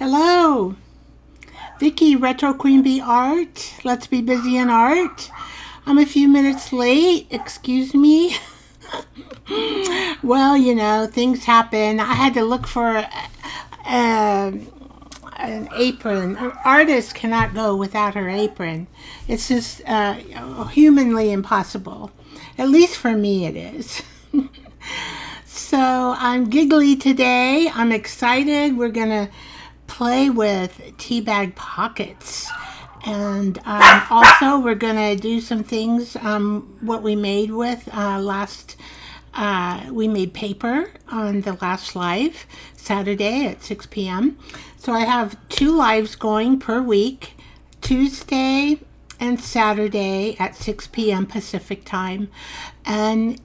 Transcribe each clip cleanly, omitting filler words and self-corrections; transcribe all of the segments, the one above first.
Hello, Vicky, Retro Queen Bee Art. Let's be busy in art. I'm a few minutes late. Excuse me. Well, things happen. I had to look for an apron. An artist cannot go without her apron. It's just humanly impossible. At least for me, it is. So I'm giggly today. I'm excited. We're going to play with Teabag Pockets. And also we're going to do some things, what we made with we made paper on the last live, Saturday at 6 p.m. So I have 2 lives going per week, Tuesday and Saturday at 6 p.m. Pacific time. And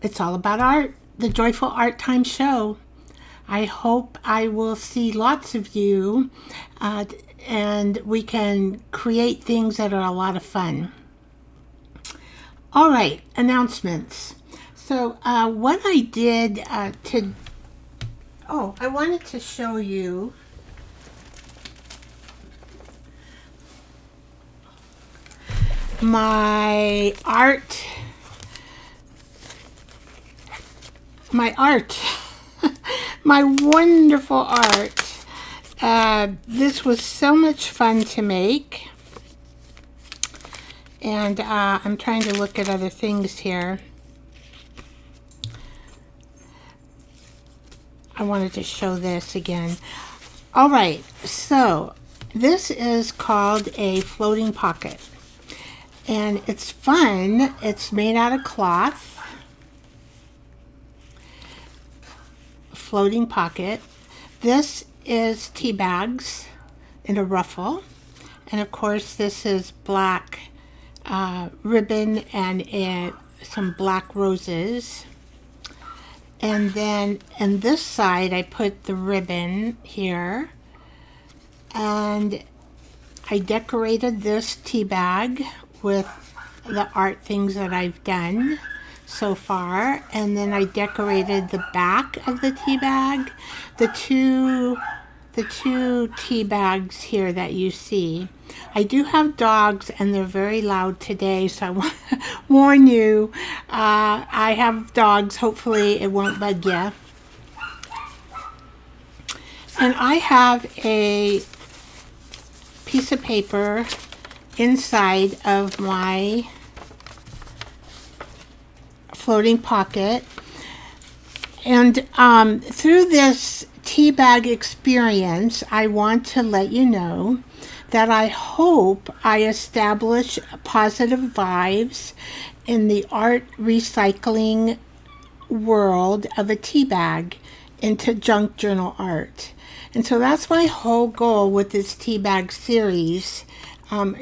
it's all about art, the Joyful Art Time show. I hope I will see lots of you and we can create things that are a lot of fun. All right, announcements. So what I did I wanted to show you my art. My wonderful art. This was so much fun to make. And I'm trying to look at other things here. I wanted to show this again. All right, so this is called a floating pocket. And it's fun. It's made out of cloth. Floating pocket. This is tea bags in a ruffle. And of course this is black ribbon and some black roses. And then on this side I put the ribbon here, and I decorated this tea bag with the art things that I've done so far, and then I decorated the back of the tea bag, the two tea bags here that you see. I do have dogs and they're very loud today, so I want to warn you. I have dogs. Hopefully it won't bug you. And I have a piece of paper inside of my floating pocket. And through this tea bag experience, I want to let you know that I hope I establish positive vibes in the art recycling world of a tea bag into junk journal art. And so that's my whole goal with this tea bag series,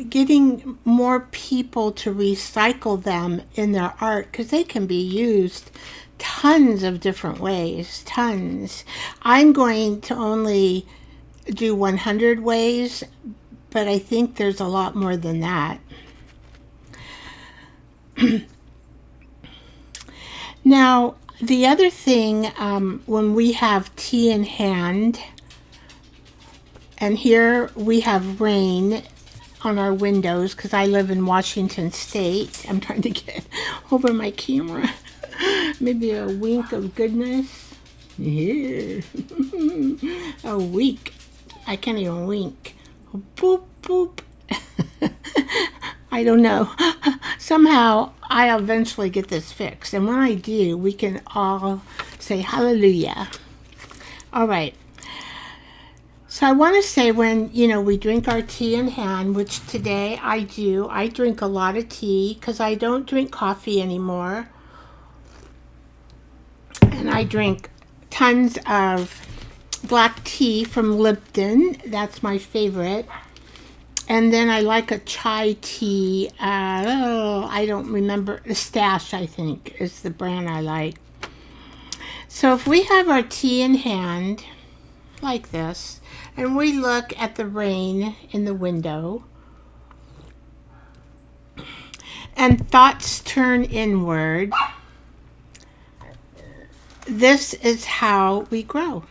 getting more people to recycle them in their art, because they can be used tons of different ways, tons. I'm going to only do 100 ways, but I think there's a lot more than that. Now, the other thing, when we have tea in hand, and here we have rain on our windows because I live in Washington State. I'm trying to get over my camera. Maybe a wink of goodness. Yeah. A wink. I can't even wink. Boop, boop. I don't know. Somehow I'll eventually get this fixed. And when I do, we can all say hallelujah. All right. So I want to say, when, we drink our tea in hand, which today I do. I drink a lot of tea because I don't drink coffee anymore. And I drink tons of black tea from Lipton. That's my favorite. And then I like a chai tea. I don't remember. Stash, I think, is the brand I like. So if we have our tea in hand, like this, and we look at the rain in the window, and thoughts turn inward, this is how we grow.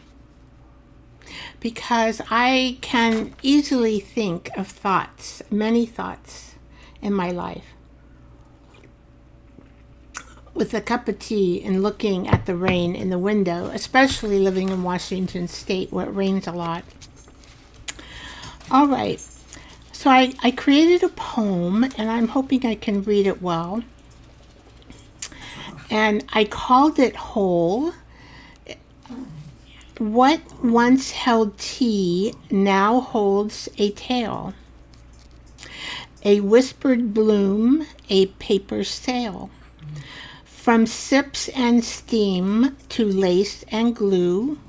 because I can easily think of thoughts, many thoughts in my life, with a cup of tea and looking at the rain in the window, especially living in Washington State where it rains a lot. All right, so I created a poem, and I'm hoping I can read it well. And I called it Whole. What once held tea now holds a tale. A whispered bloom, a paper sail. From sips and steam to lace and glue,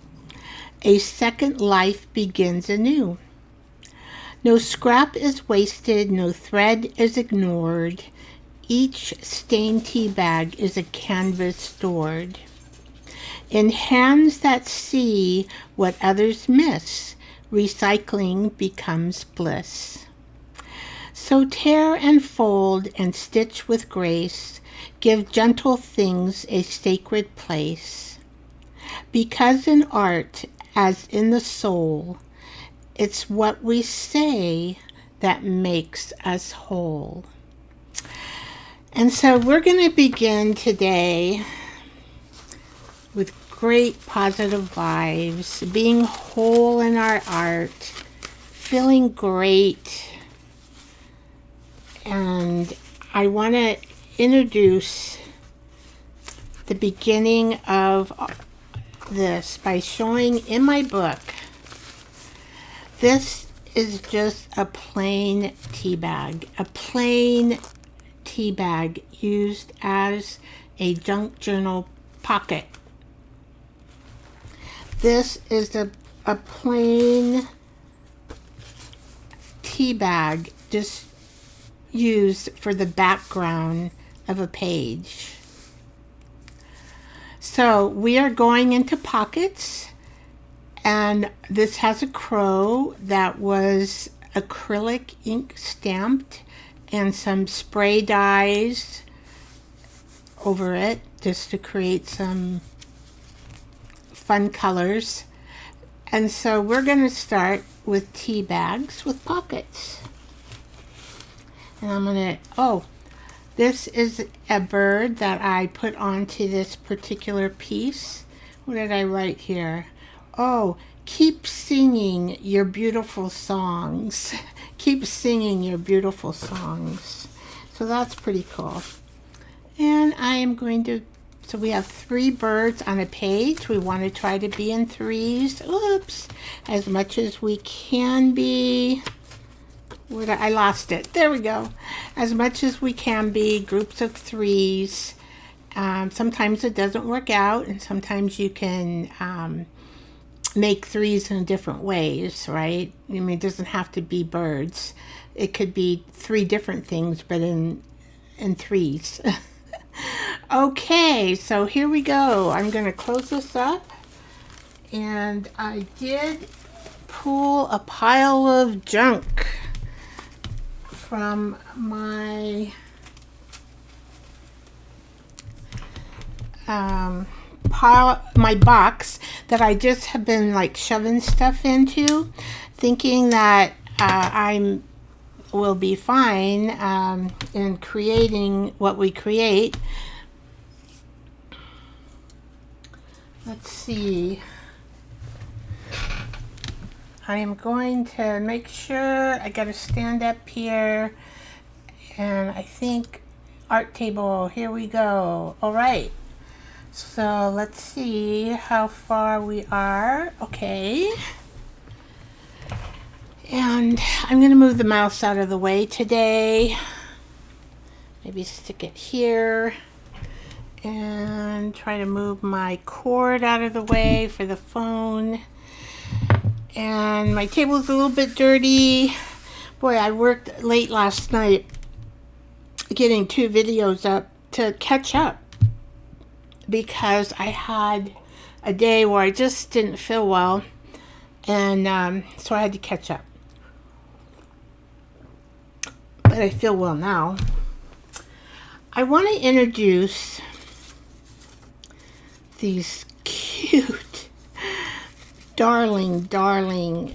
a second life begins anew. No scrap is wasted, no thread is ignored. Each stained tea bag is a canvas stored. In hands that see what others miss, recycling becomes bliss. So tear and fold and stitch with grace, give gentle things a sacred place. Because in art, as in the soul, it's what we say that makes us whole. And so we're going to begin today with great positive vibes, being whole in our art, feeling great. And I want to introduce the beginning of this by showing in my book. This is just a plain tea bag, used as a junk journal pocket. This is a plain tea bag just used for the background of a page. So we are going into pockets, and this has a crow that was acrylic ink stamped and some spray dyes over it just to create some fun colors. And so we're going to start with tea bags with pockets. And I'm going to, this is a bird that I put onto this particular piece. What did I write here? Keep singing your beautiful songs. Keep singing your beautiful songs. So that's pretty cool. And I am going to, so we have 3 birds on a page. We want to try to be in 3s. Oops. As much as we can be. I lost it. There we go. As much as we can be, groups of 3s. Sometimes it doesn't work out, and sometimes you can make 3s in different ways, right? I mean, it doesn't have to be birds. It could be 3 different things, but in 3s. Okay, so here we go. I'm going to close this up. And I did pull a pile of junk from my my box that I just have been like shoving stuff into, thinking that I will be fine in creating what we create. Let's see. I am going to make sure I got to stand up here, and I think art table, here we go. All right. So let's see how far we are. Okay. And I'm going to move the mouse out of the way today. Maybe stick it here. And try to move my cord out of the way for the phone. And my table's a little bit dirty. Boy, I worked late last night getting 2 videos up to catch up, because I had a day where I just didn't feel well, and so I had to catch up. But I feel well now. I want to introduce these cute darling, darling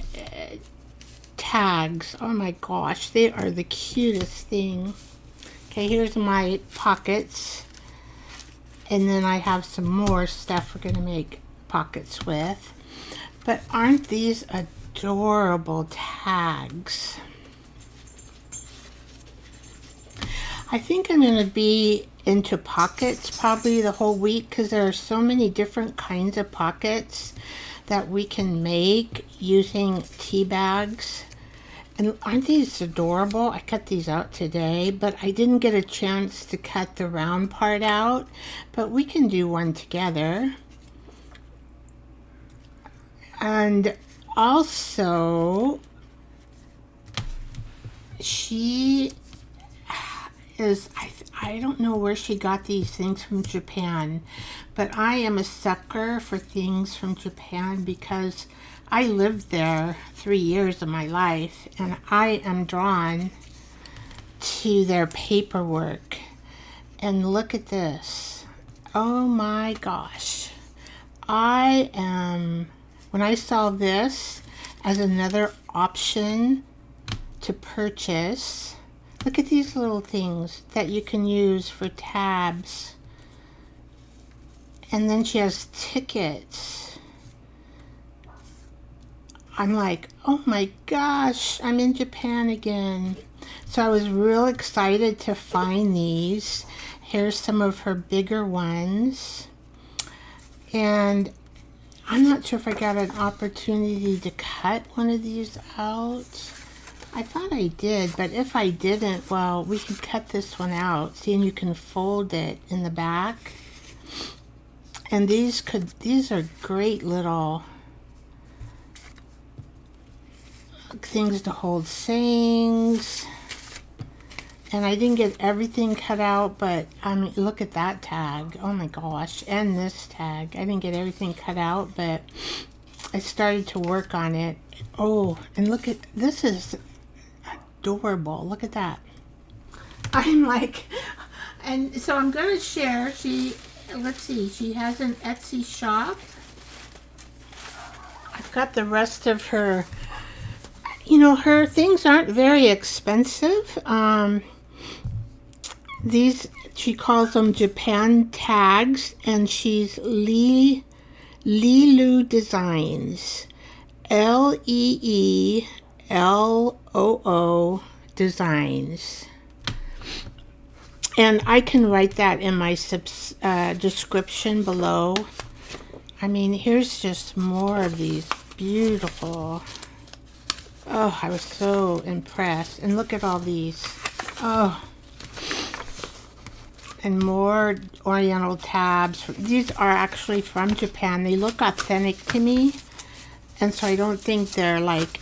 tags. Oh my gosh, they are the cutest thing. Okay, here's my pockets. And then I have some more stuff we're going to make pockets with. But aren't these adorable tags? I think I'm going to be into pockets probably the whole week because there are so many different kinds of pockets that we can make using tea bags. And aren't these adorable? I cut these out today, but I didn't get a chance to cut the round part out, but we can do one together. And also, she is, I don't know where she got these things from Japan, but I am a sucker for things from Japan because I lived there 3 years of my life, and I am drawn to their paperwork. And look at this. Oh my gosh. when I saw this as another option to purchase, look at these little things that you can use for tabs. And then she has tickets. I'm like, oh my gosh, I'm in Japan again. So I was real excited to find these. Here's some of her bigger ones. And I'm not sure if I got an opportunity to cut one of these out. I thought I did, but if I didn't, well, we can cut this one out. See, and you can fold it in the back. And these are great little things to hold sayings. And I didn't get everything cut out, but I mean, look at that tag. Oh my gosh. And this tag. I didn't get everything cut out, but I started to work on it. Oh, and look at, this is adorable. Look at that. I'm like, and so I'm going to share. Let's see, she has an Etsy shop. I've got the rest of her, you know, her things aren't very expensive. These, she calls them Japan tags, and she's Lilu Designs. Leeloo Designs. And I can write that in my description below. I mean, here's just more of these beautiful. Oh, I was so impressed. And look at all these. Oh. And more oriental tabs. These are actually from Japan. They look authentic to me. And so I don't think they're like,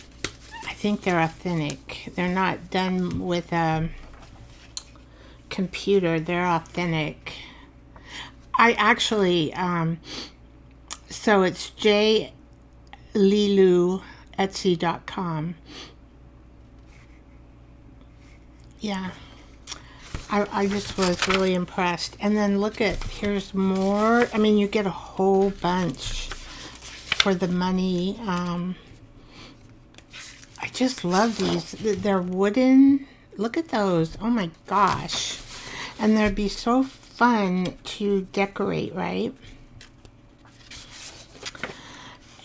I think they're authentic. They're not done with a computer. They're authentic. I actually, so it's jliluetsy.com. Yeah. I just was really impressed. And then look at, here's more. I mean, you get a whole bunch for the money. I just love these. They're wooden. Look at those. Oh my gosh. And they'd be so fun to decorate, right?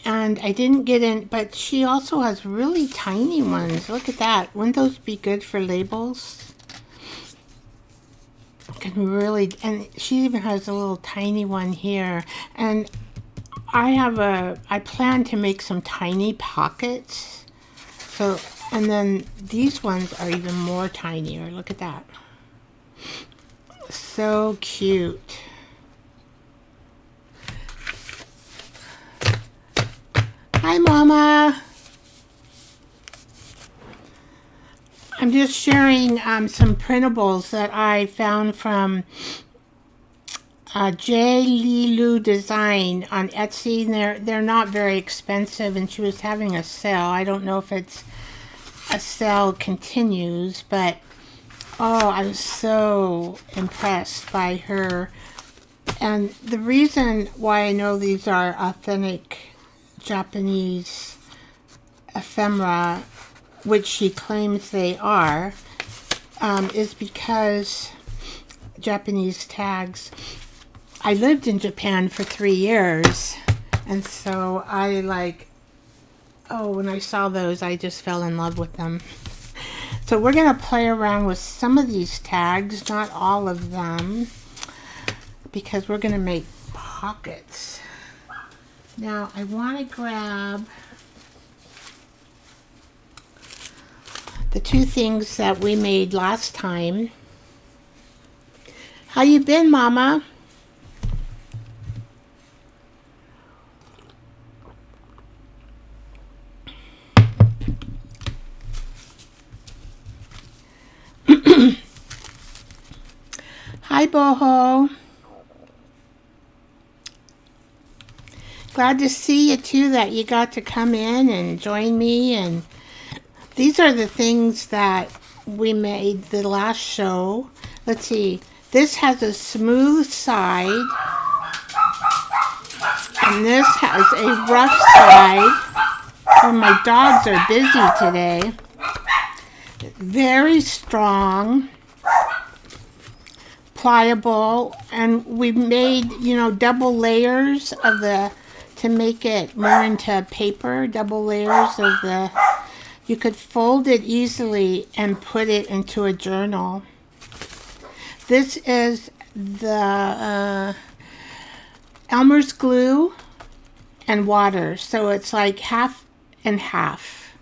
And I didn't get in, but she also has really tiny ones. Look at that. Wouldn't those be good for labels? Can really, and she even has a little tiny one here. And I plan to make some tiny pockets. So, and then these ones are even more tinier. Look at that. So cute. Hi, Mama. I'm just sharing some printables that I found from Lilu Design on Etsy. They're not very expensive, and she was having a sale. I don't know if it's a sale continues, but oh, I was so impressed by her. And the reason why I know these are authentic Japanese ephemera, which she claims they are, is because Japanese tags. I lived in Japan for 3 years, and so when I saw those, I just fell in love with them. So we're going to play around with some of these tags, not all of them, because we're going to make pockets. Now I want to grab the 2 things that we made last time. How you been, Mama? Hi, Boho. Glad to see you too, that you got to come in and join me. And these are the things that we made the last show. Let's see. This has a smooth side, and this has a rough side. Oh, my dogs are busy today. Very strong, pliable, and we made, double layers of to make it more into paper, double layers of you could fold it easily and put it into a journal. This is the Elmer's glue and water, so it's like half and half.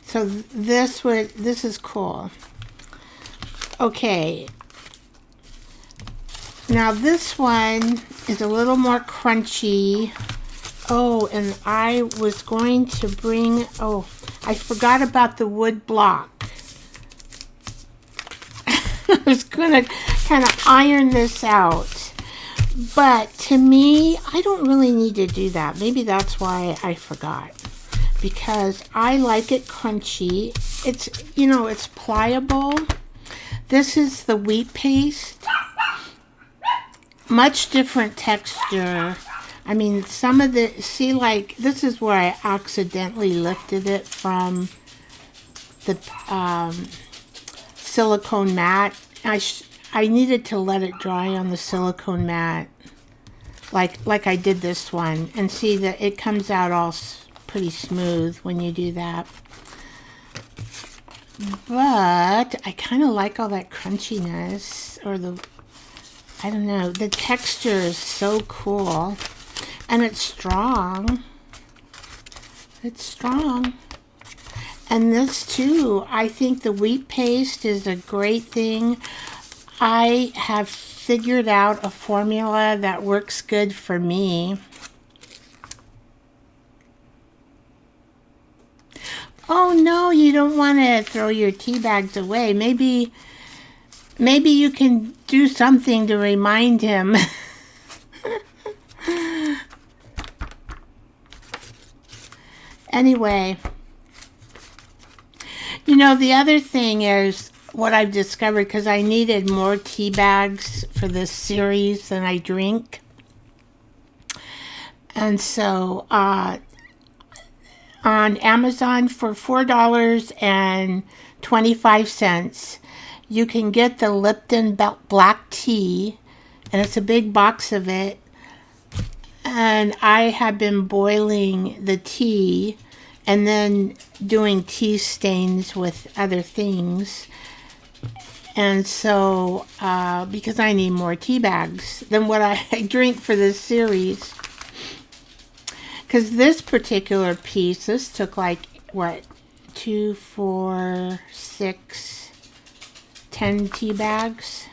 So this is cool. Okay. Now this one is a little more crunchy. Oh, and I was going to bring, I forgot about the wood block. I was going to kind of iron this out. But to me, I don't really need to do that. Maybe that's why I forgot. Because I like it crunchy. It's, it's pliable. This is the wheat paste. Much different texture. I mean, some of this is where I accidentally lifted it from the silicone mat. I needed to let it dry on the silicone mat, like I did this one, and see that it comes out all pretty smooth when you do that. But I kind of like all that crunchiness, or I don't know, the texture is so cool, and it's strong. It's strong. And this too, I think the wheat paste is a great thing. I have figured out a formula that works good for me. Oh no, you don't want to throw your tea bags away. Maybe you can do something to remind him. Anyway, the other thing is what I've discovered, because I needed more tea bags for this series than I drink. And so on Amazon for $4.25, you can get the Lipton black tea, and it's a big box of it. And I have been boiling the tea and then doing tea stains with other things. And so, because I need more tea bags than what I drink for this series. Because this particular piece, this took 2, 4, 6, 10 tea bags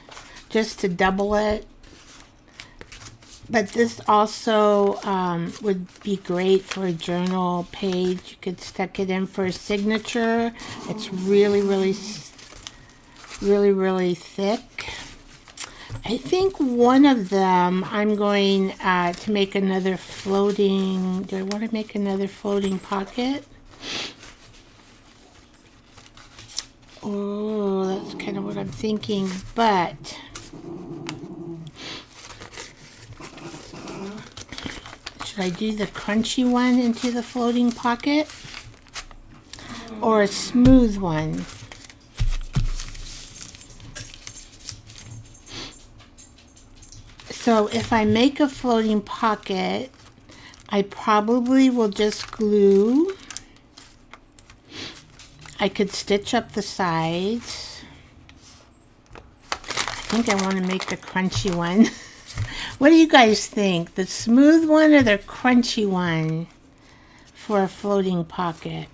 just to double it. But this also would be great for a journal page. You could stick it in for a signature. It's really, really, really, really thick. I think one of them I'm going to make another floating. Do I want to make another floating pocket? Oh, that's kind of what I'm thinking. But Should I do the crunchy one into the floating pocket or a smooth one? So if I make a floating pocket, I probably will just glue. I could stitch up the sides. I think I want to make the crunchy one. What do you guys think? The smooth one or the crunchy one for a floating pocket?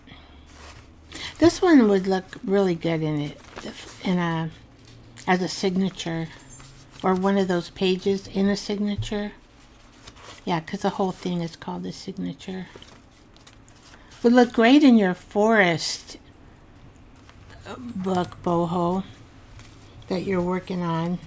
This one would look really good in it, as a signature, or one of those pages in a signature. Yeah, because the whole thing is called a signature. Would look great in your forest book, boho, that you're working on.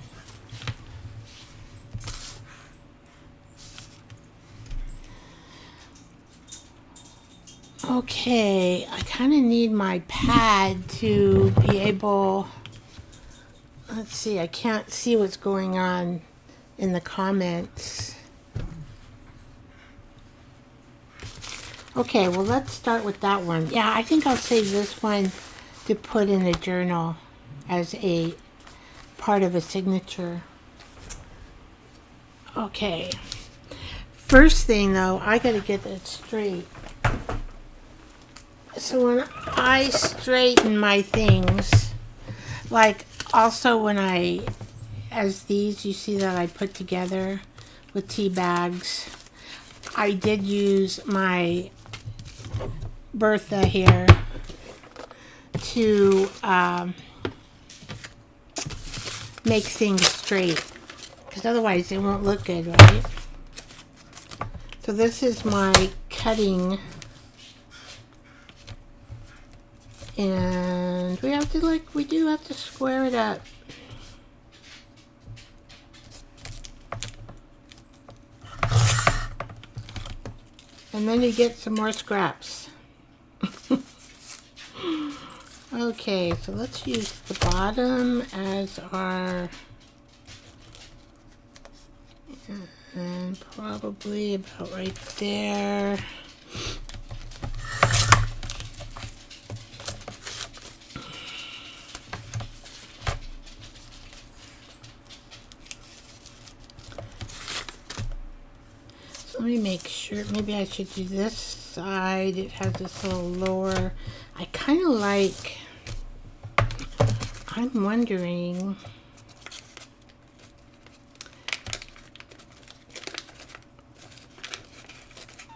Okay, I kind of need my pad to be able, let's see, I can't see what's going on in the comments. Okay, well, let's start with that one. Yeah, I think I'll save this one to put in a journal as a part of a signature. Okay, first thing though, I gotta get it straight. So when I straighten my things, like also when as these, you see that I put together with tea bags, I did use my Bertha here to make things straight, because otherwise they won't look good, right? So this is my cutting. And we do have to square it up. And then you get some more scraps. Okay, so let's use the bottom as our, and probably about right there. Let me make sure, maybe I should do this side. It has this little lower. I kind of like, I'm wondering,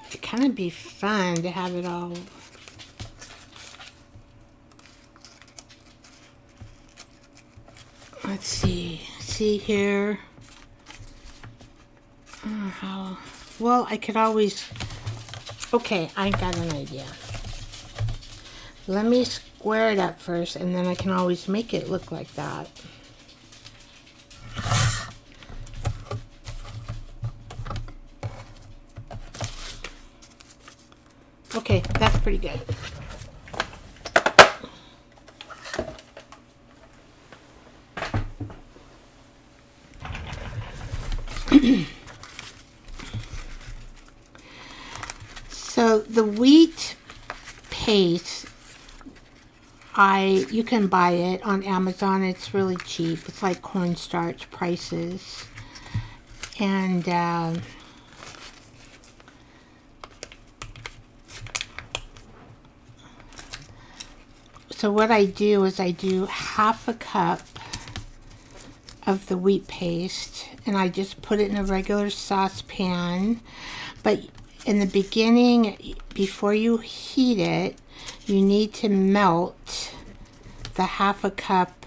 it'd kind of be fun to have it all. Let's see here. How. Well, I could always, okay, I got an idea. Let me square it up first, and then I can always make it look like that. Okay, that's pretty good. So the wheat paste, you can buy it on Amazon. It's really cheap. It's like cornstarch prices. And so what I do is I do half a cup of the wheat paste, and I just put it in a regular saucepan. But in the beginning, before you heat it, you need to melt the half a cup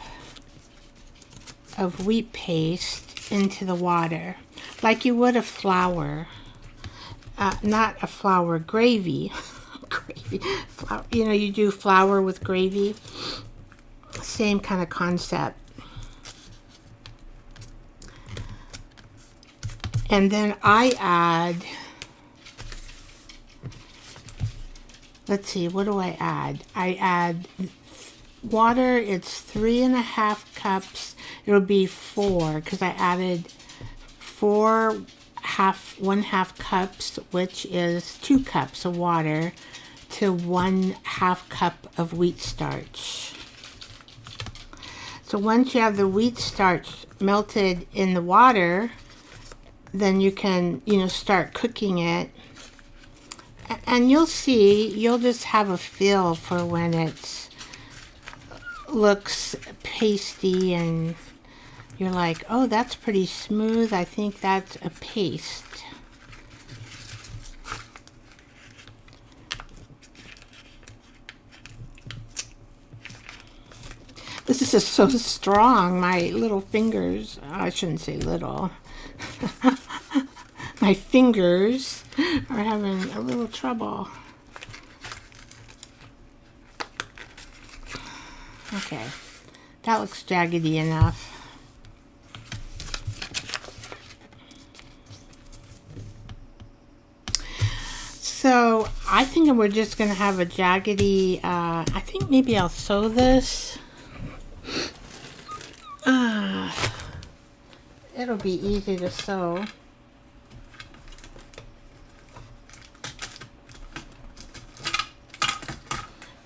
of wheat paste into the water, like you would a flour. Not a flour, gravy. Gravy. Flour. You know, you do flour with gravy. Same kind of concept. And then I add, let's see, what do I add? I add water. It's 3.5 cups. It'll be 4 because I added 4 1/2 cups, which is 2 cups of water, to 1/2 cup of wheat starch. So once you have the wheat starch melted in the water, then you can, start cooking it. And you'll just have a feel for when it looks pasty and you're like, oh, that's pretty smooth. I think that's a paste. This is just so strong. My little fingers, I shouldn't say little. My fingers are having a little trouble. Okay, that looks jaggedy enough. So I think we're just going to have a jaggedy, I think maybe I'll sew this. It'll be easy to sew.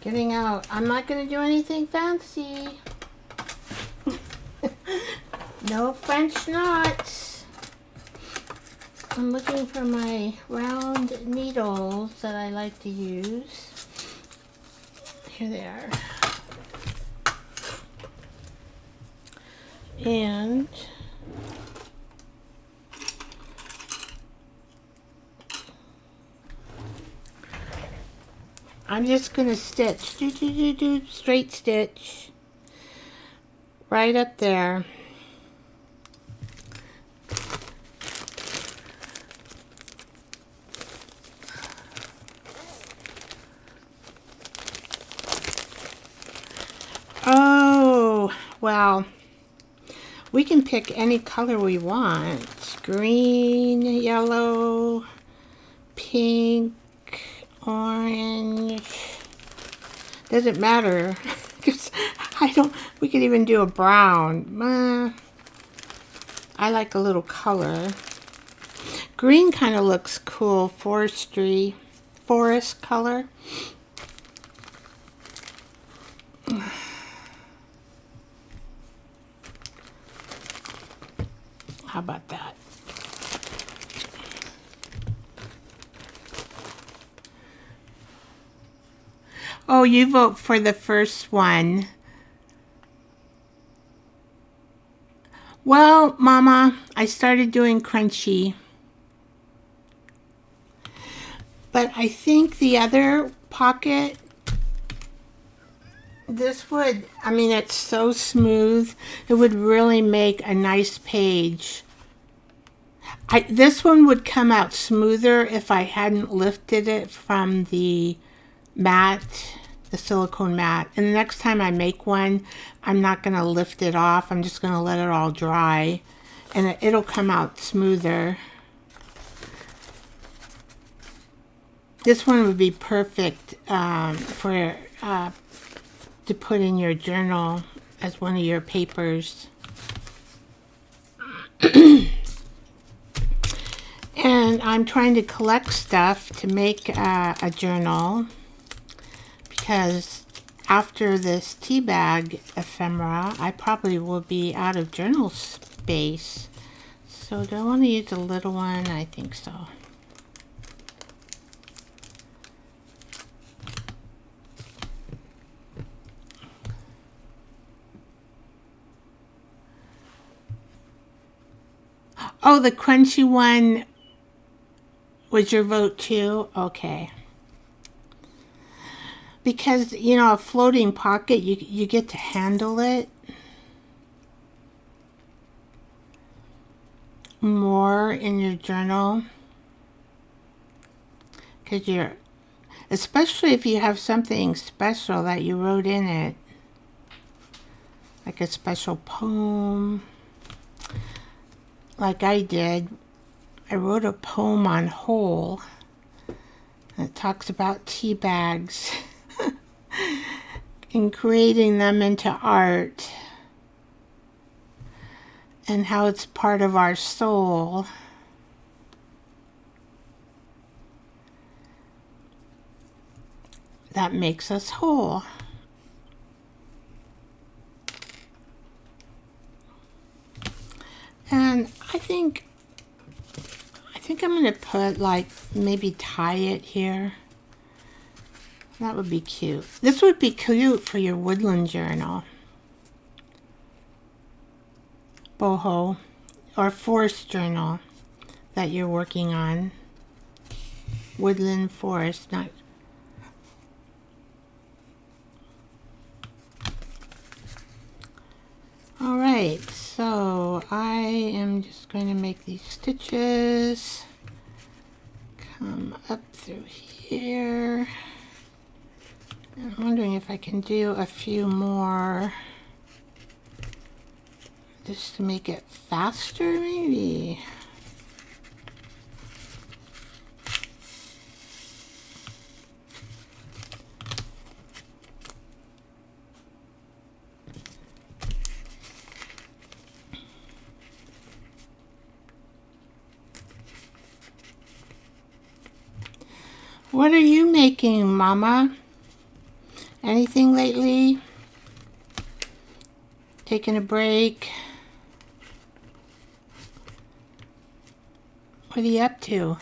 Getting out. I'm not going to do anything fancy. No French knots. I'm looking for my round needles that I like to use. Here they are. And I'm just going to stitch, straight stitch right up there. Oh, well, we can pick any color we want. Green, yellow, pink, orange. Doesn't matter. We could even do a brown. I like a little color. Green kind of looks cool. Forest color. How about that? Oh, you vote for the first one. Well, Mama, I started doing crunchy. But I think the other pocket, it's so smooth. It would really make a nice page. This one would come out smoother if I hadn't lifted it from the mat, the silicone mat. And the next time I make one, I'm not going to lift it off. I'm just going to let it all dry, and it'll come out smoother. This one would be perfect to put in your journal as one of your papers. And I'm trying to collect stuff to make a journal, because after this tea bag ephemera, I probably will be out of journal space. So do I want to use a little one? I think so. Oh, the crunchy one was your vote too? Okay. Because, a floating pocket, you get to handle it more in your journal. Because especially if you have something special that you wrote in it. Like a special poem. Like I did. I wrote a poem on whole. It talks about tea bags. And creating them into art, and how it's part of our soul. that makes us whole. And I think I'm going to put, like, maybe tie it here. That would be cute. This would be cute for your woodland journal. Boho. Or forest journal that you're working on. Woodland forest, not... Alright, so I am just going to make these stitches come up through here. I'm wondering if I can do a few more just to make it faster, maybe. What are you making, Mama? Anything lately? Taking a break? What are you up to?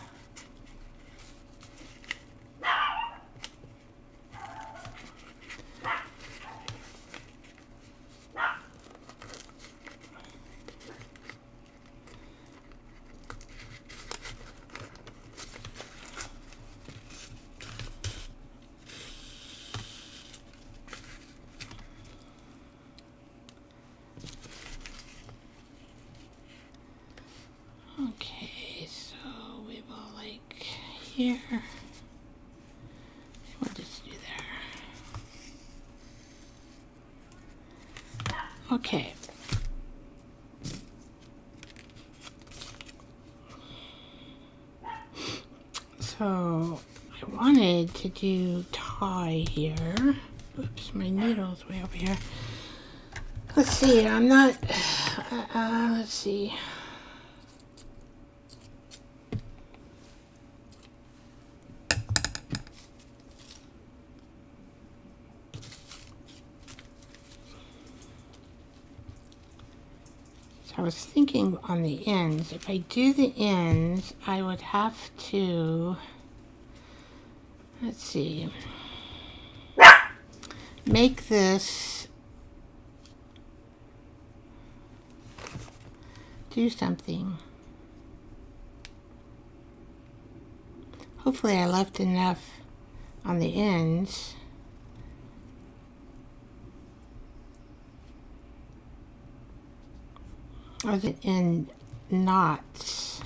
Okay, so we will, like, here. We'll just do there. Okay. So I wanted to do tie here. Oops, my needle's way over here. Let's see, I'm not, let's see. I was thinking on the ends, if I do the ends, I would have to, let's see, make this do something. Hopefully I left enough on the ends. Or is it in knots?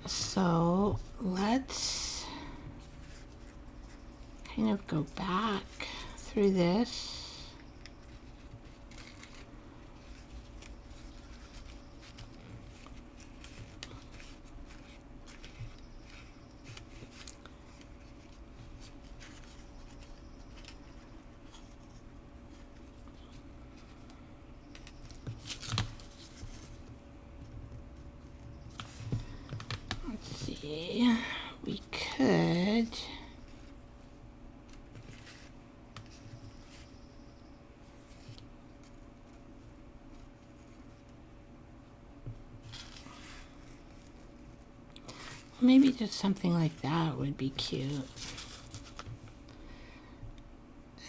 So let's kind of go back through this. We could maybe just something like that would be cute.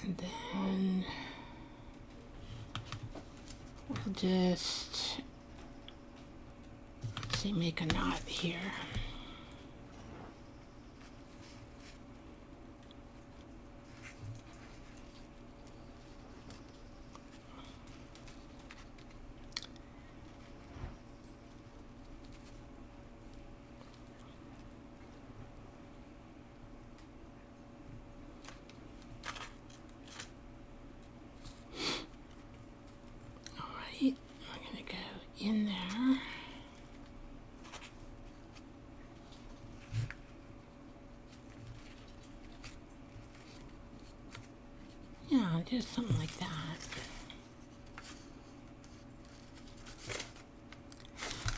And then we'll just, let's see, make a knot here. In there. Yeah, just something like that.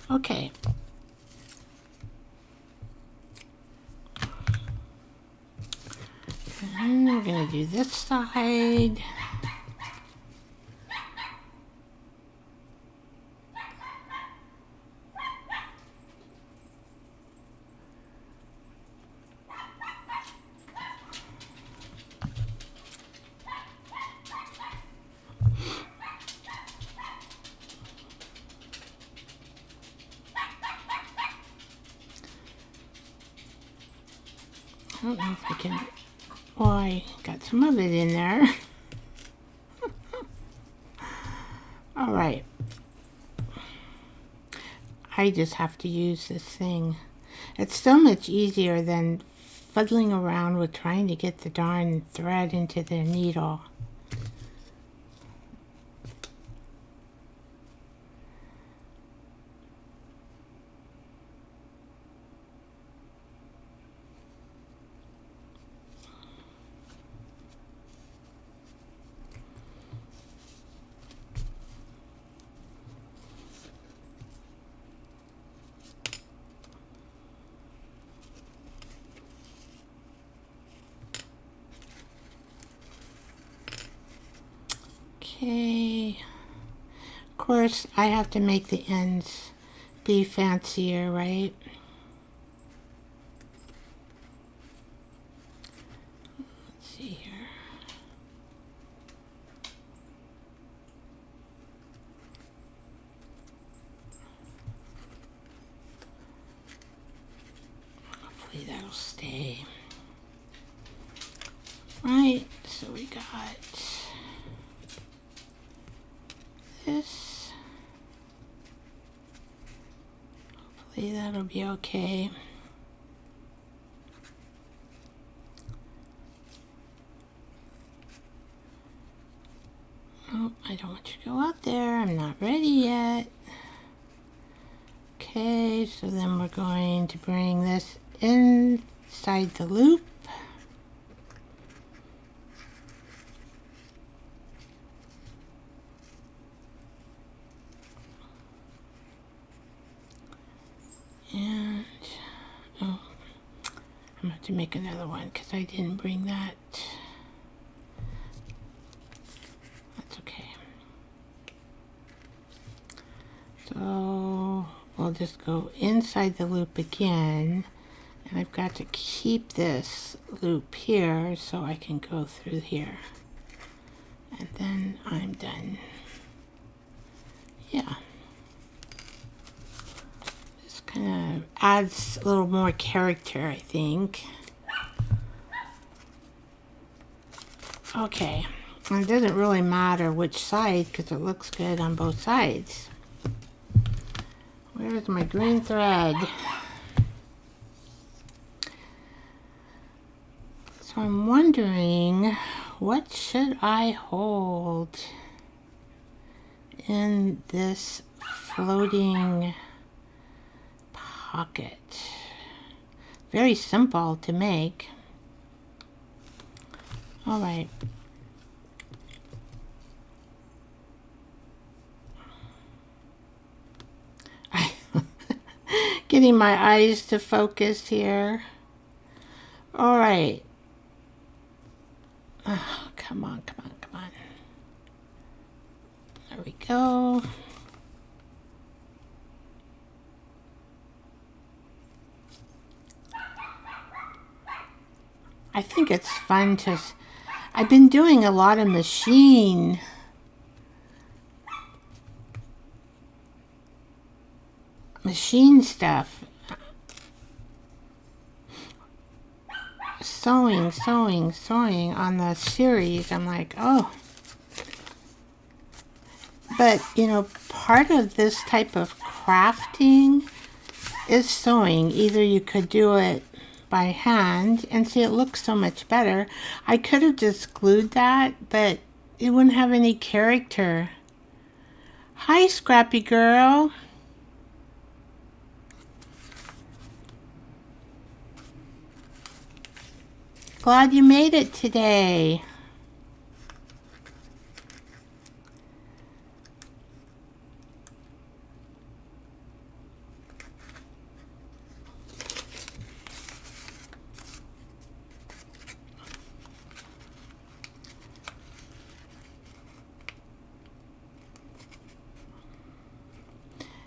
Okay. going to do this side. I don't know if I can, well, I got some of it in there. All right. I just have to use this thing. It's so much easier than fuddling around with trying to get the darn thread into the needle. Okay, of course I have to make the ends be fancier, right? Let's see here. Hopefully that'll stay. Right, so we got this. Hopefully that'll be okay. Oh, I don't want you to go out there. I'm not ready yet. Okay, so then we're going to bring this inside the loop. And, oh, I'm going to have to make another one because I didn't bring that. That's okay. So, we'll just go inside the loop again. And I've got to keep this loop here so I can go through here. And then I'm done. Yeah. Kind of adds a little more character, I think. Okay, and it doesn't really matter which side because it looks good on both sides. Where's my green thread? So I'm wondering, what should I hold in this floating pocket? Very simple to make. All right. Getting my eyes to focus here. All right. Oh, come on, come on, come on. There we go. I think it's fun to, I've been doing a lot of machine stuff. Sewing on the series. I'm like, oh. But, you know, part of this type of crafting is sewing. Either you could do it by hand, and see, it looks so much better. I could have just glued that, but it wouldn't have any character. Hi, Scrappy girl. Glad you made it today.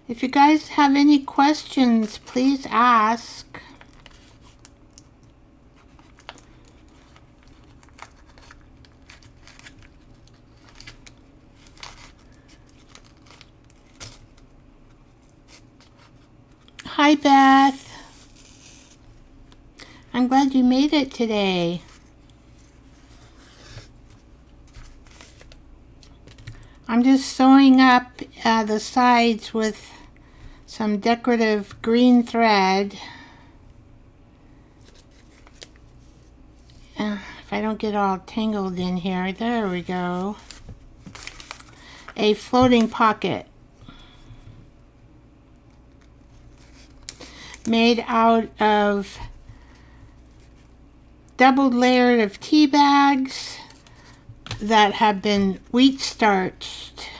If you guys have any questions, please ask. Hi, Beth. I'm glad you made it today. I'm just sewing up the sides with some decorative green thread. If I don't get all tangled in here, there we go. A floating pocket made out of double layered of tea bags that have been wheat starched.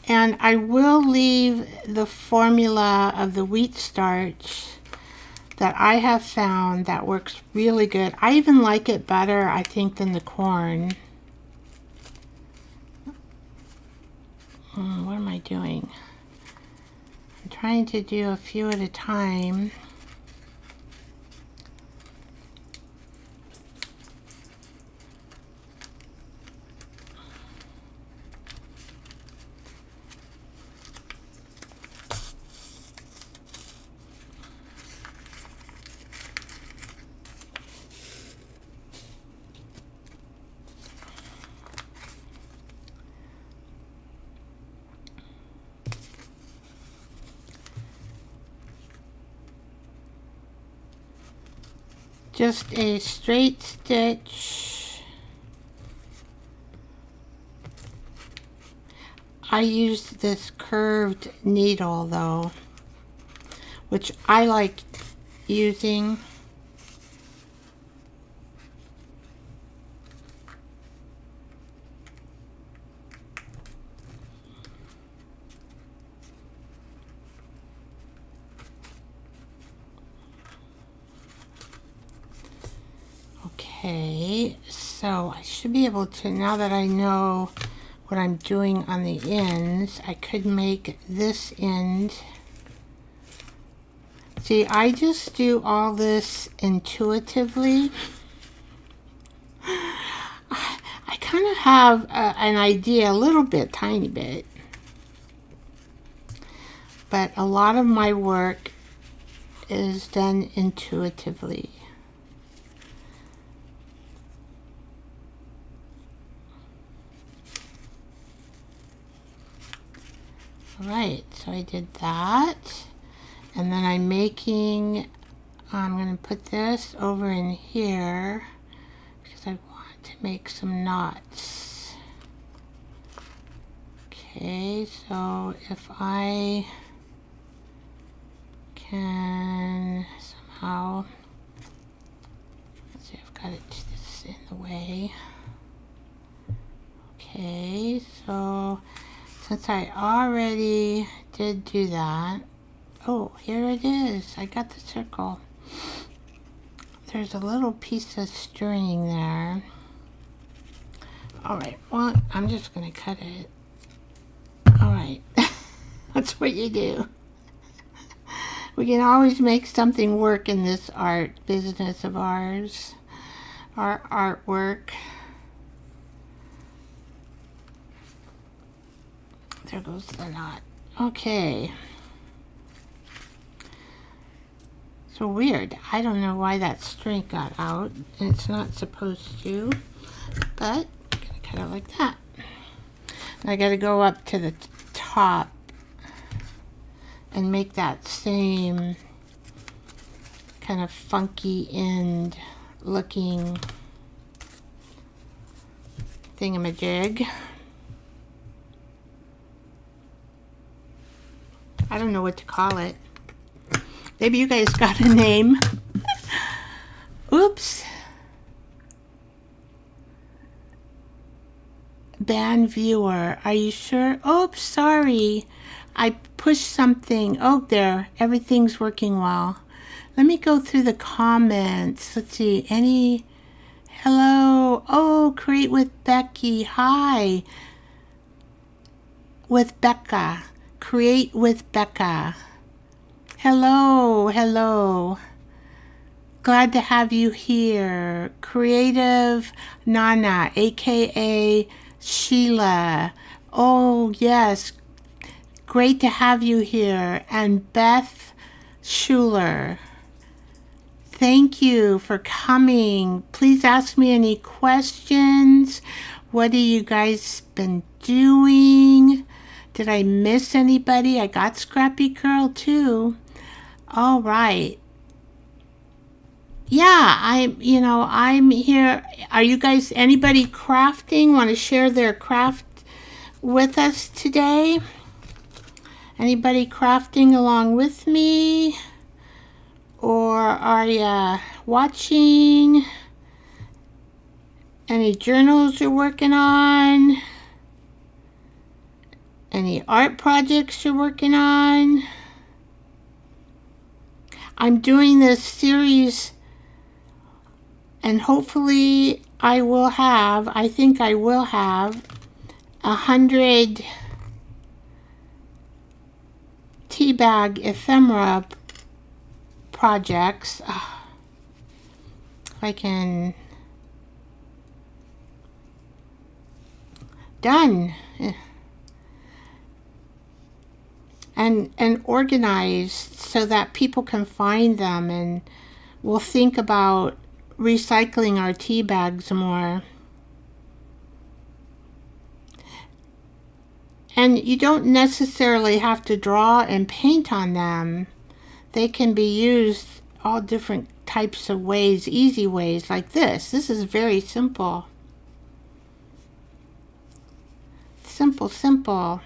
And I will leave the formula of the wheat starch that I have found that works really good. I even like it better, I think, than the corn. What am I doing? I'm trying to do a few at a time. Just a straight stitch. I used this curved needle though, which I like using. Okay, so I should be able to, now that I know what I'm doing on the ends, I could make this end. See, I just do all this intuitively. I kind of have an idea, a little bit, tiny bit. But a lot of my work is done intuitively. Alright, so I did that, and then I'm going to put this over in here because I want to make some knots. Okay, so if I can somehow, let's see, I've got this in the way. Okay, so since I already did do that, oh, here it is. I got the circle. There's a little piece of string there. Alright, well, I'm just going to cut it. Alright, that's what you do. We can always make something work in this art business of ours, our artwork. There goes the knot. Okay. So weird. I don't know why that string got out. It's not supposed to. But I'm going to cut it like that. And I got to go up to the top and make that same kind of funky end looking thingamajig. I don't know what to call it. Maybe you guys got a name. Oops. Band viewer. Are you sure? Oops, sorry. I pushed something. Oh, there. Everything's working well. Let me go through the comments. Let's see. Hello. Oh, create with Becky. Hi. With Becca. Create with Becca. Hello. Hello. Glad to have you here. Creative Nana, aka Sheila. Oh, yes. Great to have you here. And Beth Schuler. Thank you for coming. Please ask me any questions. What have you guys been doing? Did I miss anybody? I got Scrappy Girl too. All right. Yeah, I'm here. Are you guys, anybody crafting? Want to share their craft with us today? Anybody crafting along with me? Or are you watching? Any journals you're working on? Any art projects you're working on? I'm doing this series, and hopefully I think I will have 100 Teabag ephemera projects. If I can. Done. And organized so that people can find them, and we'll think about recycling our tea bags more. And you don't necessarily have to draw and paint on them. They can be used all different types of ways, easy ways, like this. This is very simple. Simple, simple.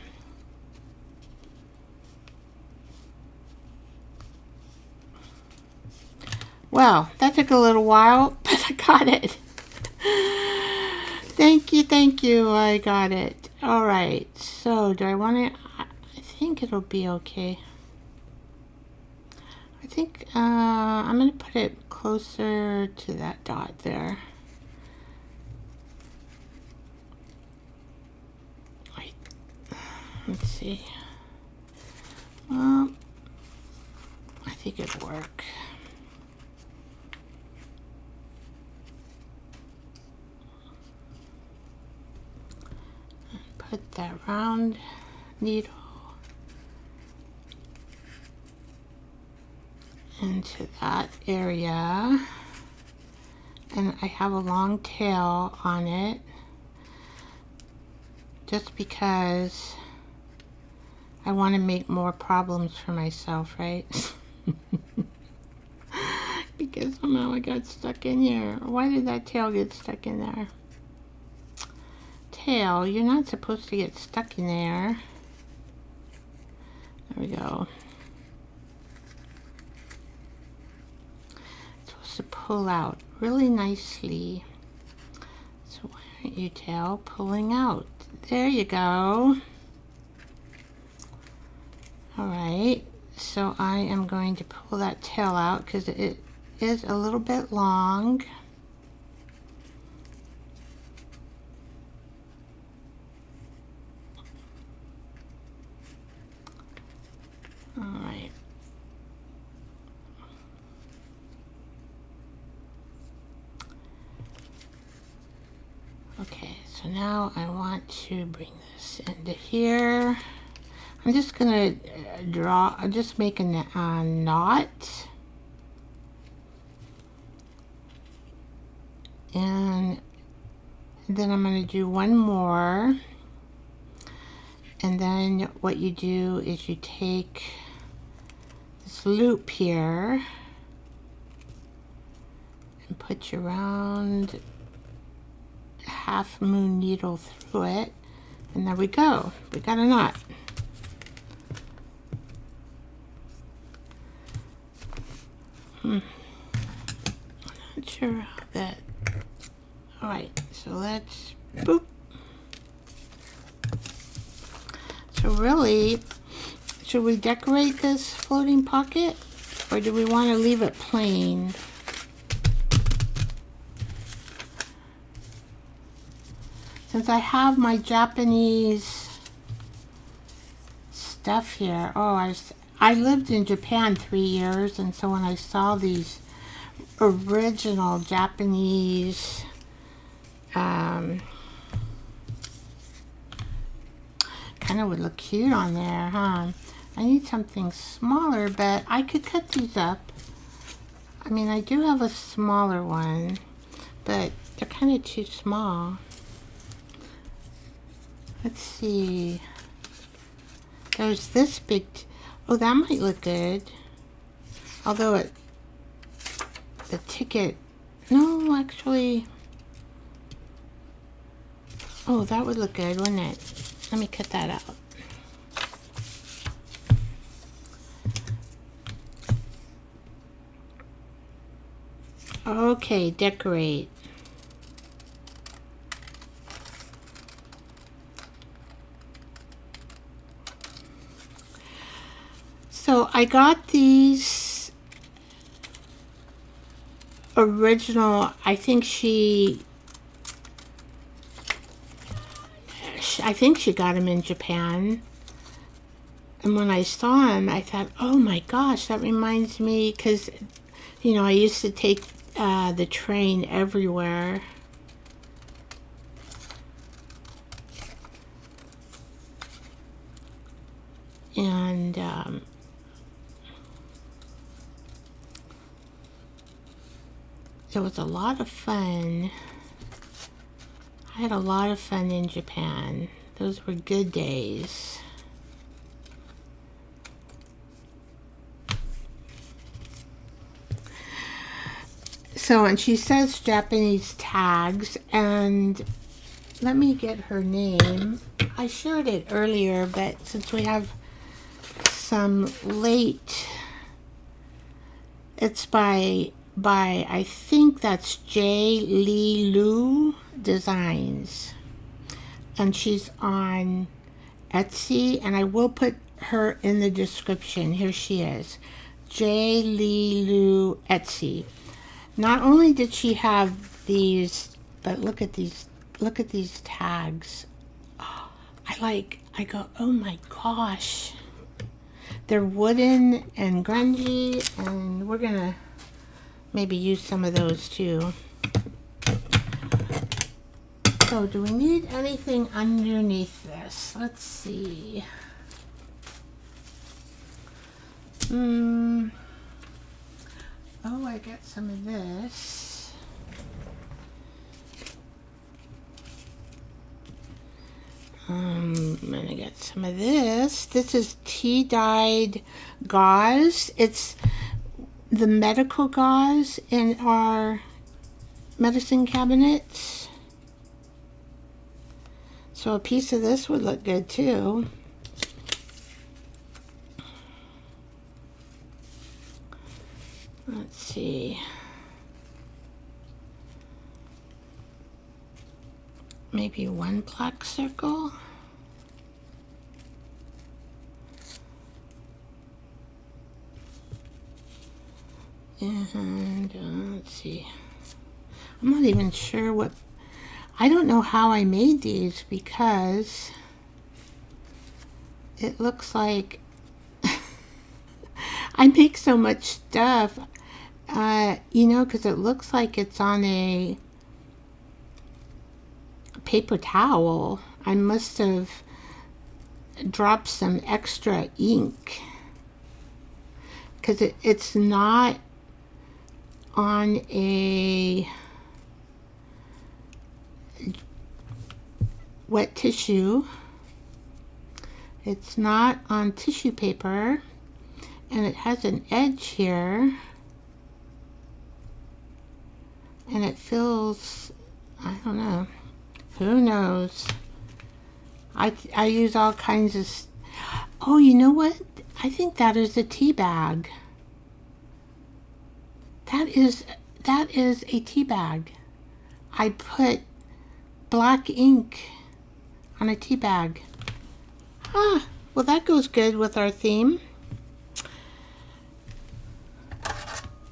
Well, that took a little while, but I got it. Thank you. I got it. All right. So, do I want to? I think it'll be okay. I think I'm going to put it closer to that dot there. Wait. Let's see. I think it'll work. Put that round needle into that area, and I have a long tail on it just because I want to make more problems for myself, right? Because somehow I got stuck in here. Why did that tail get stuck in there? Tail, you're not supposed to get stuck in there. There we go. It's supposed to pull out really nicely. So why aren't you, tail, pulling out? There you go. Alright, so I am going to pull that tail out because it is a little bit long. Alright. Okay, so now I want to bring this into here. I'm just gonna just make a knot. And then I'm gonna do one more. And then what you do is you take this loop here and put your round half moon needle through it, and there we go. We got a knot. Not sure how that. All right, so let's boop. So really, should we decorate this floating pocket, or do we want to leave it plain? since I have my Japanese stuff here. Oh, I lived in Japan 3 years, and so when I saw these original Japanese kind of would look cute on there, huh? I need something smaller, but I could cut these up. I mean, I do have a smaller one, but they're kind of too small. Let's see. There's this big, oh, that might look good. Although the ticket, no, actually, oh, that would look good, wouldn't it? Let me cut that out. Okay, decorate. So I got these original, I think she got them in Japan. And when I saw them, I thought, oh my gosh, that reminds me, because, you know, I used to take the train everywhere. And it was a lot of fun. I had a lot of fun in Japan. Those were good days. So, and she says Japanese tags, and let me get her name. I shared it earlier, but since we have some late, it's by I think that's J. Lee Lu Designs, and she's on Etsy, and I will put her in the description. Here she is, J. Lee Lu Etsy. Not only did she have these, but look at these tags. Oh, I go, oh my gosh. They're wooden and grungy, and we're gonna maybe use some of those too. So do we need anything underneath this? Let's see. Oh, I got some of this. I'm gonna get some of this. This is tea-dyed gauze. It's the medical gauze in our medicine cabinets. So a piece of this would look good too. Let's see. Maybe one black circle. And let's see. I'm not even sure what, I don't know how I made these, because it looks like I make so much stuff. You know, because it looks like it's on a paper towel. I must have dropped some extra ink, because it's not on a wet tissue. It's not on tissue paper, and it has an edge here. And it feels, I don't know, who knows? I use all kinds of, oh, you know what? I think that is a tea bag. That is a tea bag. I put black ink on a tea bag. Ah, well, that goes good with our theme.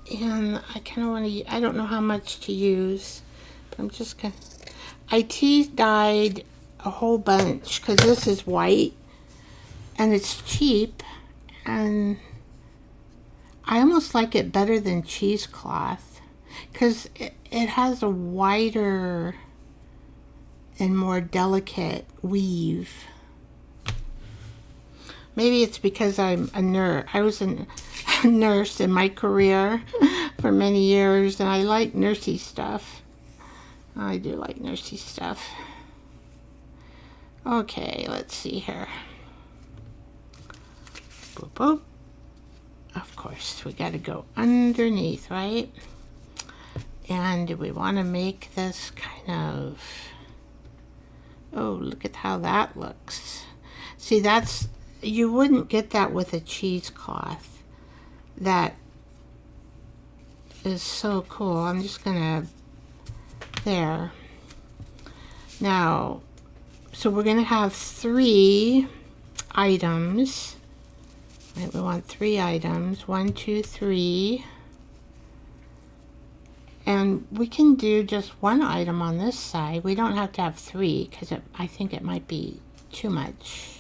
And I kind of want to, I don't know how much to use, but I'm just going to, I tea dyed a whole bunch because this is white and it's cheap, and I almost like it better than cheesecloth because it has a wider and more delicate weave. Maybe it's because I'm a nurse. I was a nurse in my career for many years, and I like nursey stuff. I do like nursey stuff. Okay, let's see here. Boop, boop. Of course, we got to go underneath, right? And we want to make this kind of... Oh, look at how that looks. See, that's... You wouldn't get that with a cheesecloth. That is so cool. I'm just gonna... There. Now, so we're gonna have 3 items. Right, we want 3 items. 1, 2, 3. And we can do just 1 item on this side. We don't have to have 3 because I think it might be too much.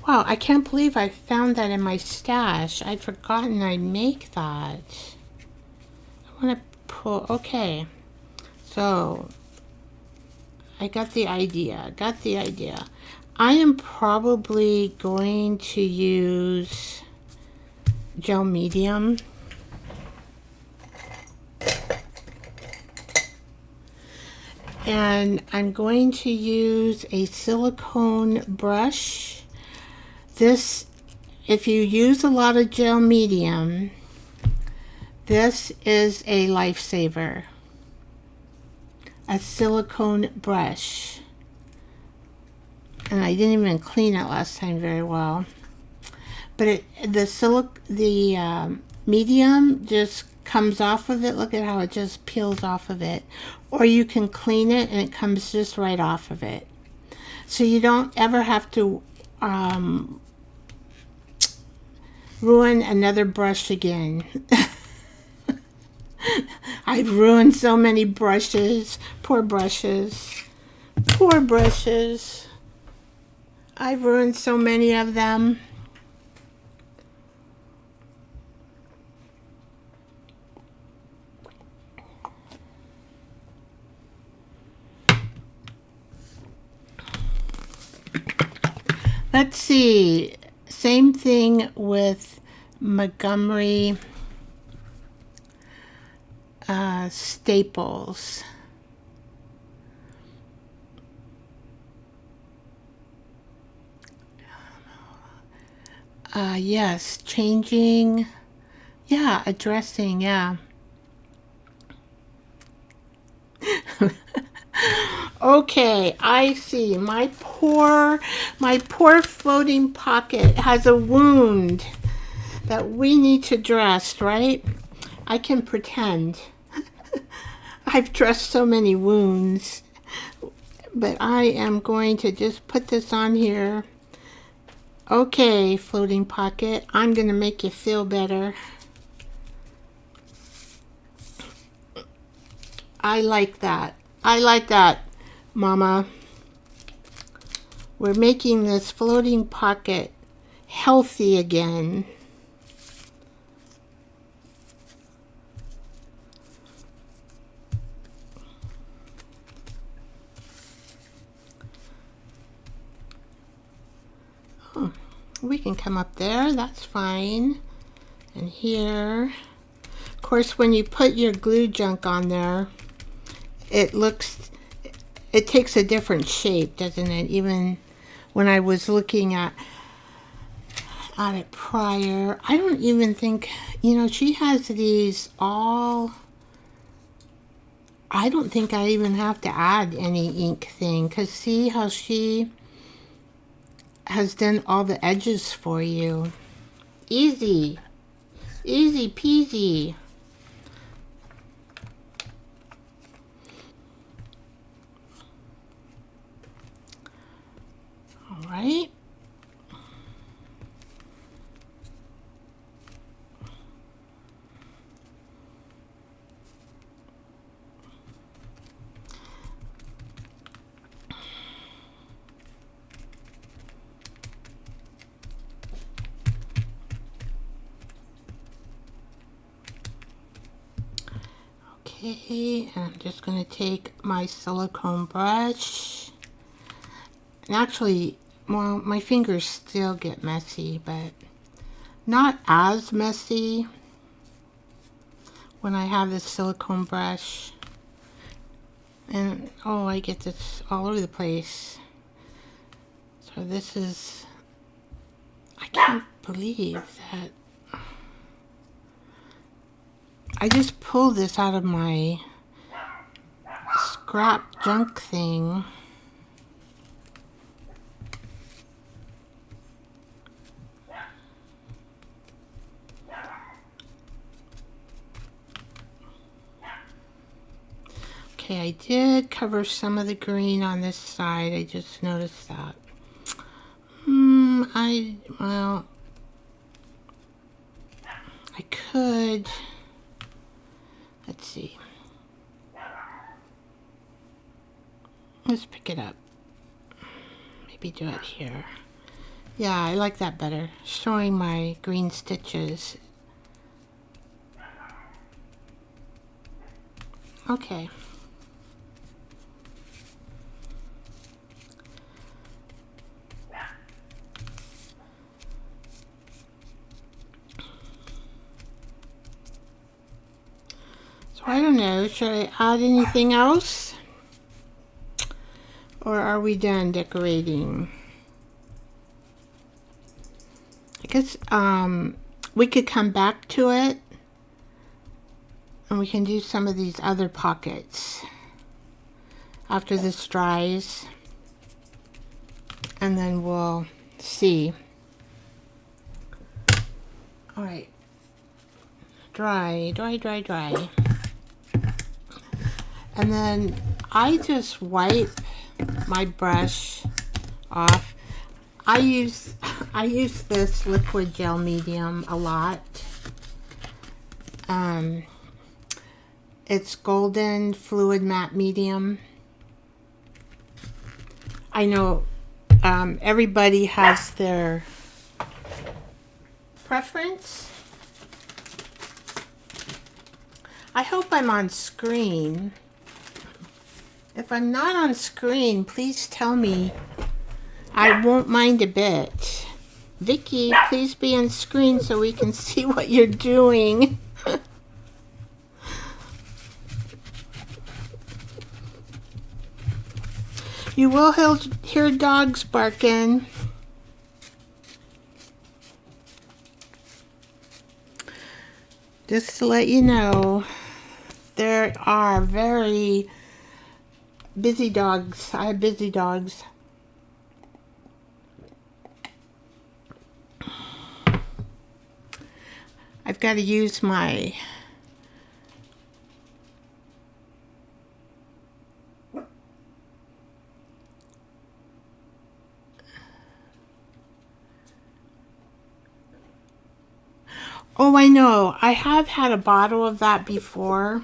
Wow, I can't believe I found that in my stash. I'd forgotten I'd make that. I want to pull... Okay. So, I got the idea. I am probably going to use gel medium. And I'm going to use a silicone brush. This, if you use a lot of gel medium, this is a lifesaver. A silicone brush. And I didn't even clean it last time very well. But the medium just comes off of it. Look at how it just peels off of it. Or you can clean it and it comes just right off of it. So you don't ever have to ruin another brush again. I've ruined so many brushes. Poor brushes. Poor brushes. I've ruined so many of them. Let's see. Same thing with Montgomery staples. Yes, changing. Yeah, addressing, yeah. Okay, I see. My poor floating pocket has a wound that we need to dress, right? I can pretend. I've dressed so many wounds. But I am going to just put this on here. Okay, floating pocket, I'm going to make you feel better. I like that. I like that, Mama. We're making this floating pocket healthy again. Oh, we can come up there, that's fine. And here, of course, when you put your glue junk on there, it takes a different shape, doesn't it? Even when I was looking at it prior, I don't even think, she has these all, I don't think I even have to add any ink thing, because see how she has done all the edges for you. Easy peasy. All right. Okay, and I'm just going to take my silicone brush. And actually, well, my fingers still get messy, but not as messy when I have this silicone brush. And, oh, I get this all over the place. So this is, I can't believe that I just pulled this out of my scrap junk thing. Okay, I did cover some of the green on this side. I just noticed that. Well, I could, let's see. Let's pick it up. Maybe do it here. Yeah, I like that better. Showing my green stitches. Okay. So I don't know, should I add anything else? Or are we done decorating? I guess we could come back to it and we can do some of these other pockets after this dries, and then we'll see. All right, dry. And then I just wipe my brush off. I use this liquid gel medium a lot. It's golden fluid matte medium. I know everybody has their preference. I hope I'm on screen. If I'm not on screen, please tell me. I won't mind a bit. Vicky, please be on screen so we can see what you're doing. You will hear dogs barking. Just to let you know, there are very busy dogs. I have busy dogs. I've got to use my Oh, I know. I have had a bottle of that before,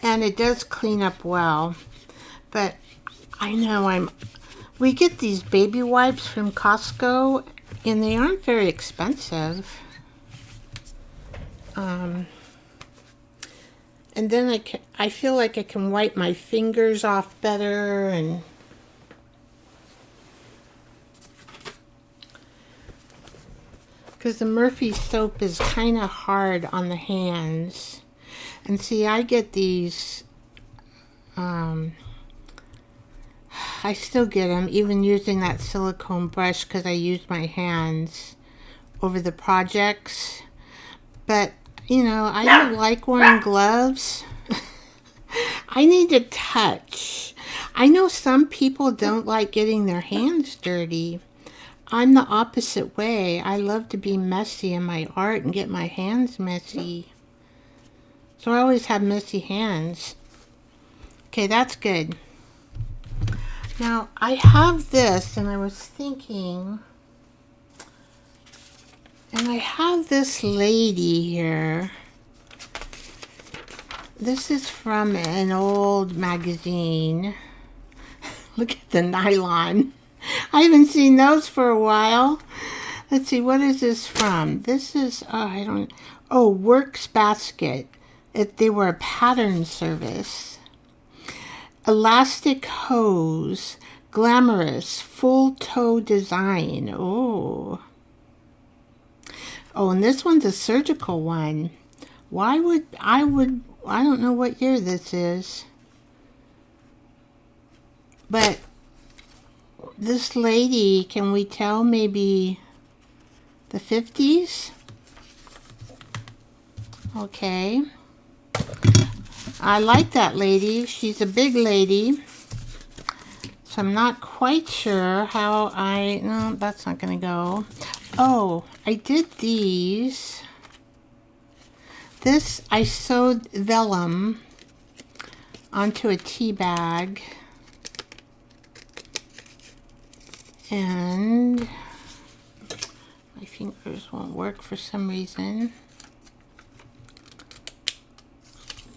and it does clean up well. But I know we get these baby wipes from Costco, and they aren't very expensive. And then I feel like I can wipe my fingers off better, and because the Murphy soap is kind of hard on the hands. And see, I get these, I still get them, even using that silicone brush, because I use my hands over the projects. But, you know, I don't like wearing gloves. I need to touch. I know some people don't like getting their hands dirty. I'm the opposite way. I love to be messy in my art and get my hands messy. So I always have messy hands. Okay, that's good. Now, I have this, and I was thinking, and I have this lady here. This is from an old magazine. Look at the nylon. I haven't seen those for a while. Let's see, what is this from? This is, Works Basket. They were a pattern service. Elastic hose, glamorous, full toe design. Oh, and this one's a surgical one. I don't know what year this is. But this lady, can we tell maybe the 50s? Okay. I like that lady. She's a big lady. So I'm not quite sure how no, that's not going to go. Oh, I did these. This, I sewed vellum onto a tea bag. And my fingers won't work for some reason.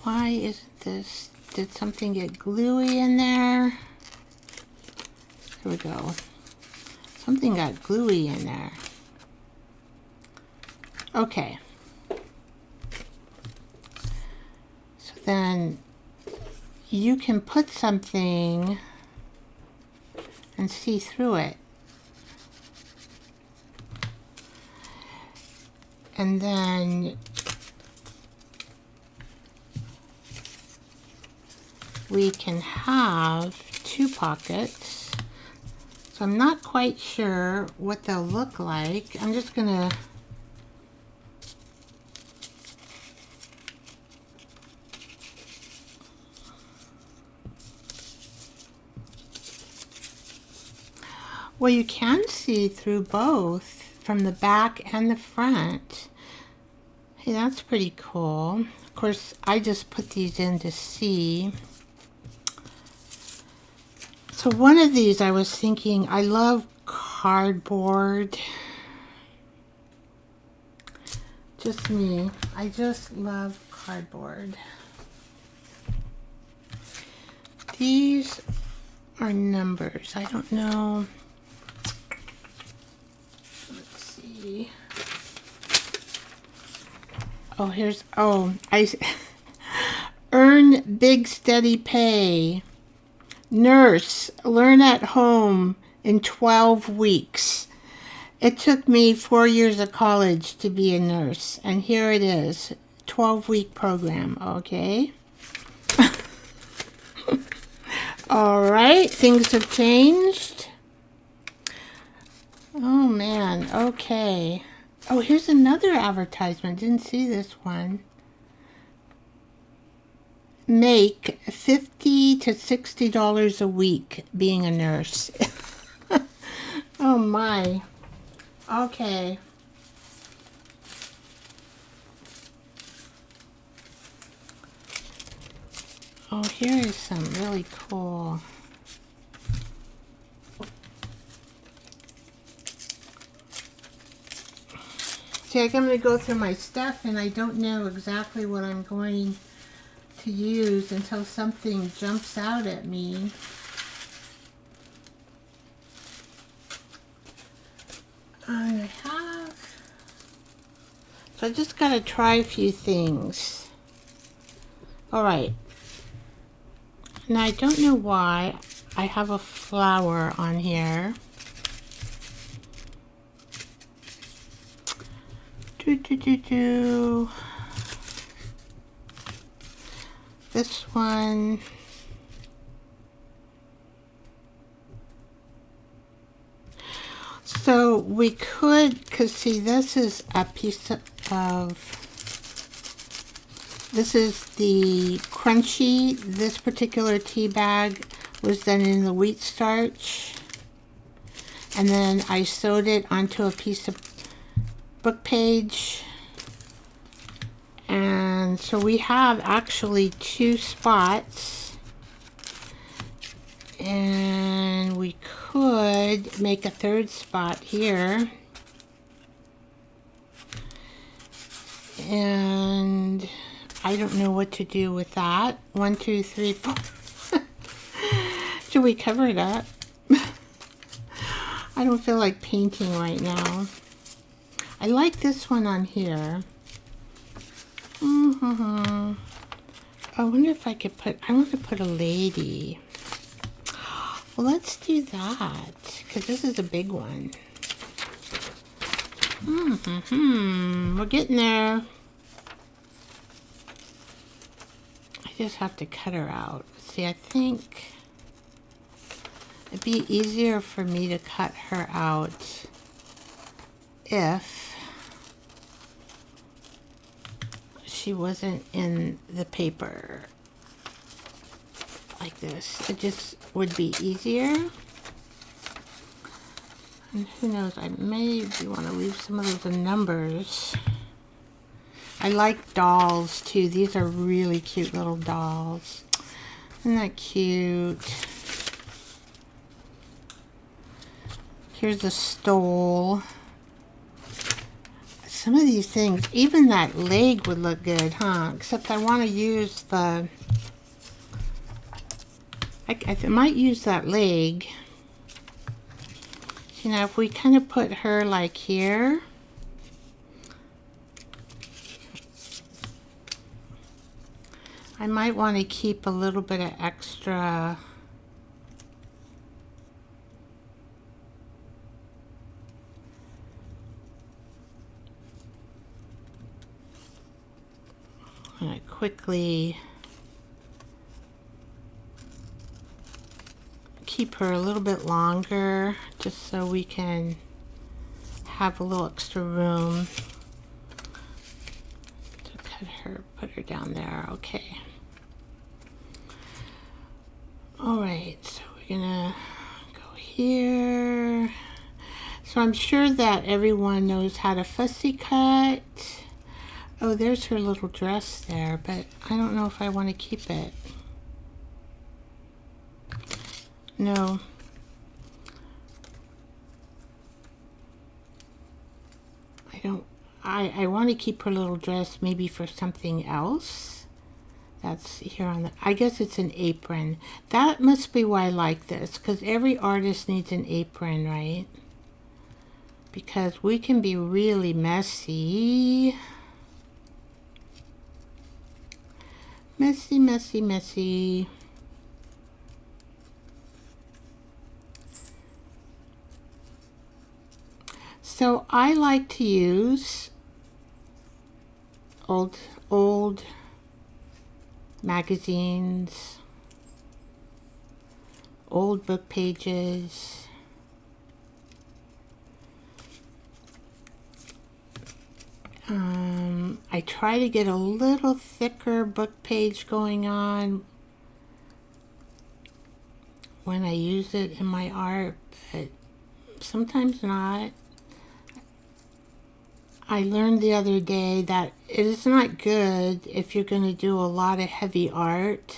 Why isn't this? Did something get gluey in there? Here we go. Something got gluey in there. Okay. So then you can put something and see through it. And then we can have 2 pockets. So I'm not quite sure what they'll look like. I'm just gonna well, you can see through both from the back and the front. Hey, that's pretty cool. Of course, I just put these in to see. So one of these I was thinking, I love cardboard. Just me. I just love cardboard. These are numbers. I don't know. Let's see. Oh, I earn big steady pay. Nurse, learn at home in 12 weeks. It took me 4 years of college to be a nurse, and here it is, 12-week program, okay? All right, things have changed. Oh man, okay. Oh, here's another advertisement. Didn't see this one. Make $50 to $60 a week being a nurse. Oh my. Okay. Oh, here is some really cool. See, I'm going to go through my stuff and I don't know exactly what I'm going to use until something jumps out at me. So I just got to try a few things. All right. Now I don't know why I have a flower on here. This one. So we could, because see, this is a piece of, this is the crunchy. This particular tea bag was done in the wheat starch. And then I sewed it onto a piece of book page. And so we have actually 2 spots. And we could make a 3rd spot here. And I don't know what to do with that. 1, 2, 3, 4. Should we cover it up? I don't feel like painting right now. I like this one on here. I wonder if I could put, I want to put a lady. Well, let's do that, because this is a big one. We're getting there. I just have to cut her out. See, I think it'd be easier for me to cut her out if she wasn't in the paper like this. It just would be easier. And who knows, I maybe want to leave some of those numbers. I like dolls too. These are really cute little dolls. Isn't that cute? Here's a stole. Some of these things, even that leg would look good, huh? Except I want to use the, I might use that leg. You know, if we kind of put her like here. I might want to keep a little bit of extra. I'm going to quickly keep her a little bit longer just so we can have a little extra room to cut her, put her down there. Okay. Alright, so we're gonna go here. So I'm sure that everyone knows how to fussy cut. Oh, there's her little dress there, but I don't know if I want to keep it. No. I don't. I want to keep her little dress maybe for something else. That's here on the, I guess it's an apron. That must be why I like this, because every artist needs an apron, right? Because we can be really messy. Messy, messy, messy. So I like to use old magazines, old book pages. I try to get a little thicker book page going on when I use it in my art, but sometimes not. I learned the other day that it is not good if you're going to do a lot of heavy art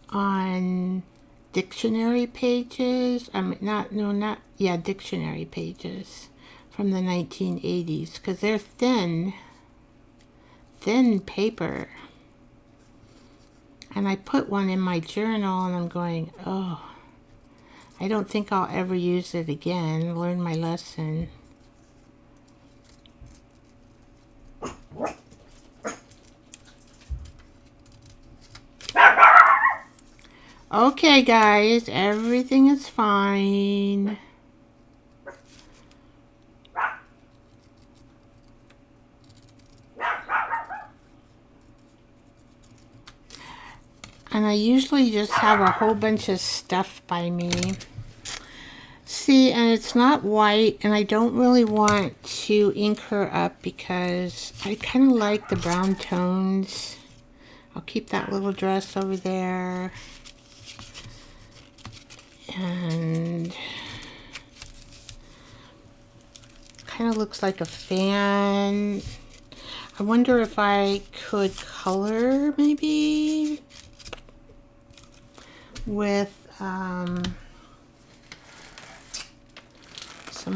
on dictionary pages. Dictionary pages from the 1980s, because they're thin paper. And I put one in my journal and I'm going, oh, I don't think I'll ever use it again. Learn my lesson. Okay, guys, everything is fine. And I usually just have a whole bunch of stuff by me. See, and it's not white, and I don't really want to ink her up because I kind of like the brown tones. I'll keep that little dress over there. And kind of looks like a fan. I wonder if I could color maybe with some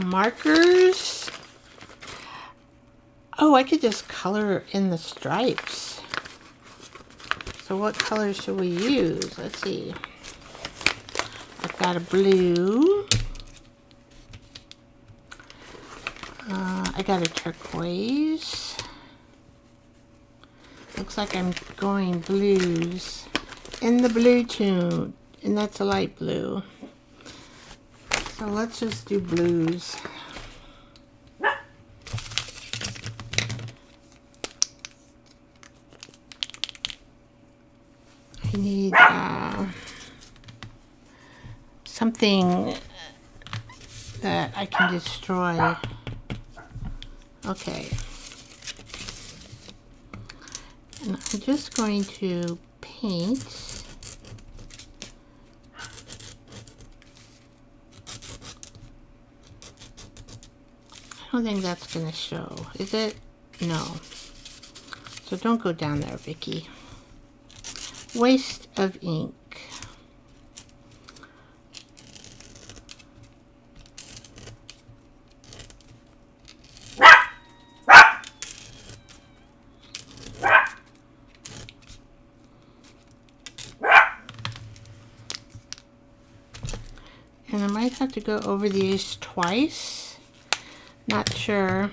markers. Oh, I could just color in the stripes. So what color should we use? Let's see. I've got a blue. I got a turquoise. Looks like I'm going blues in the blue tune, and that's a light blue. So let's just do blues. I need something that I can destroy. Okay. And I'm just going to paint. I don't think that's going to show, is it? No. So don't go down there, Vicky. Waste of ink. And I might have to go over these twice. Not sure.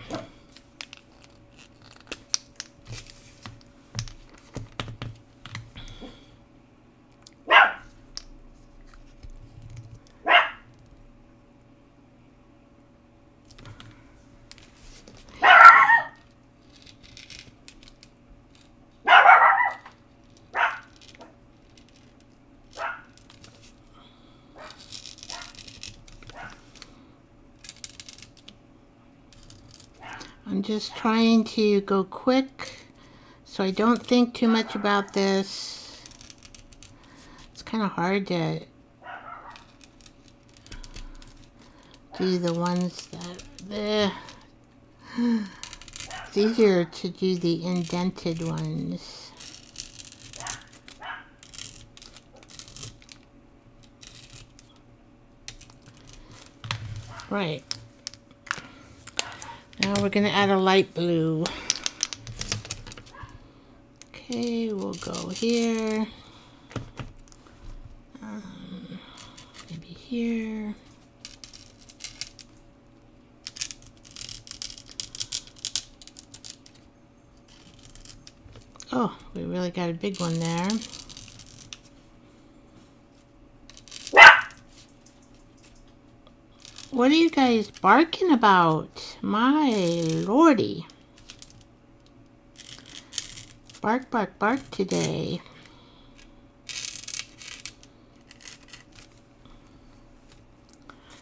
I'm just trying to go quick so I don't think too much about this. It's kind of hard to do the ones that... It's easier to do the indented ones. Right. Now we're going to add a light blue. Okay, we'll go here. Maybe here. Oh, we really got a big one there. What are you guys barking about? My lordy. Bark, bark, bark today.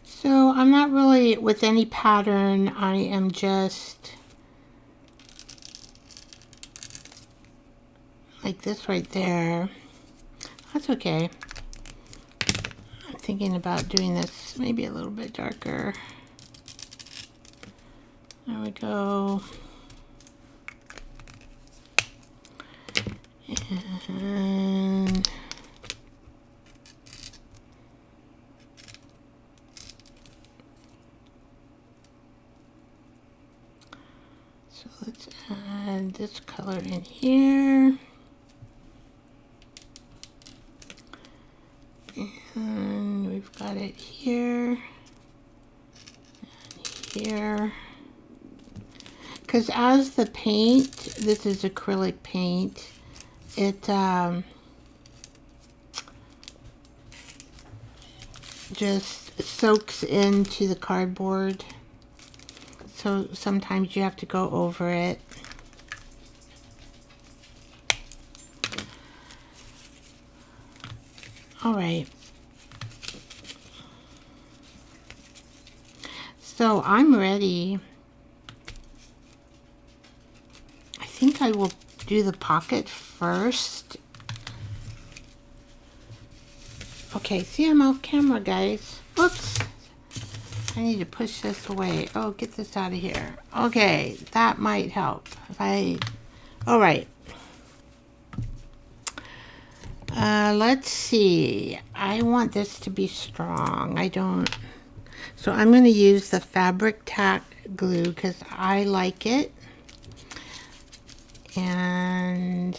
So I'm not really with any pattern. I am just like this right there. That's okay. I'm thinking about doing this maybe a little bit darker. There we go. And so let's add this color in here. And we've got it here and here. Because as the paint, this is acrylic paint, it just soaks into the cardboard. So sometimes you have to go over it. All right. So I'm ready. I think I will do the pocket first. Okay, see, I'm off camera, guys. Oops. I need to push this away. Oh, get this out of here. Okay, that might help. All right. Let's see. I want this to be strong. So I'm going to use the fabric tack glue because I like it. And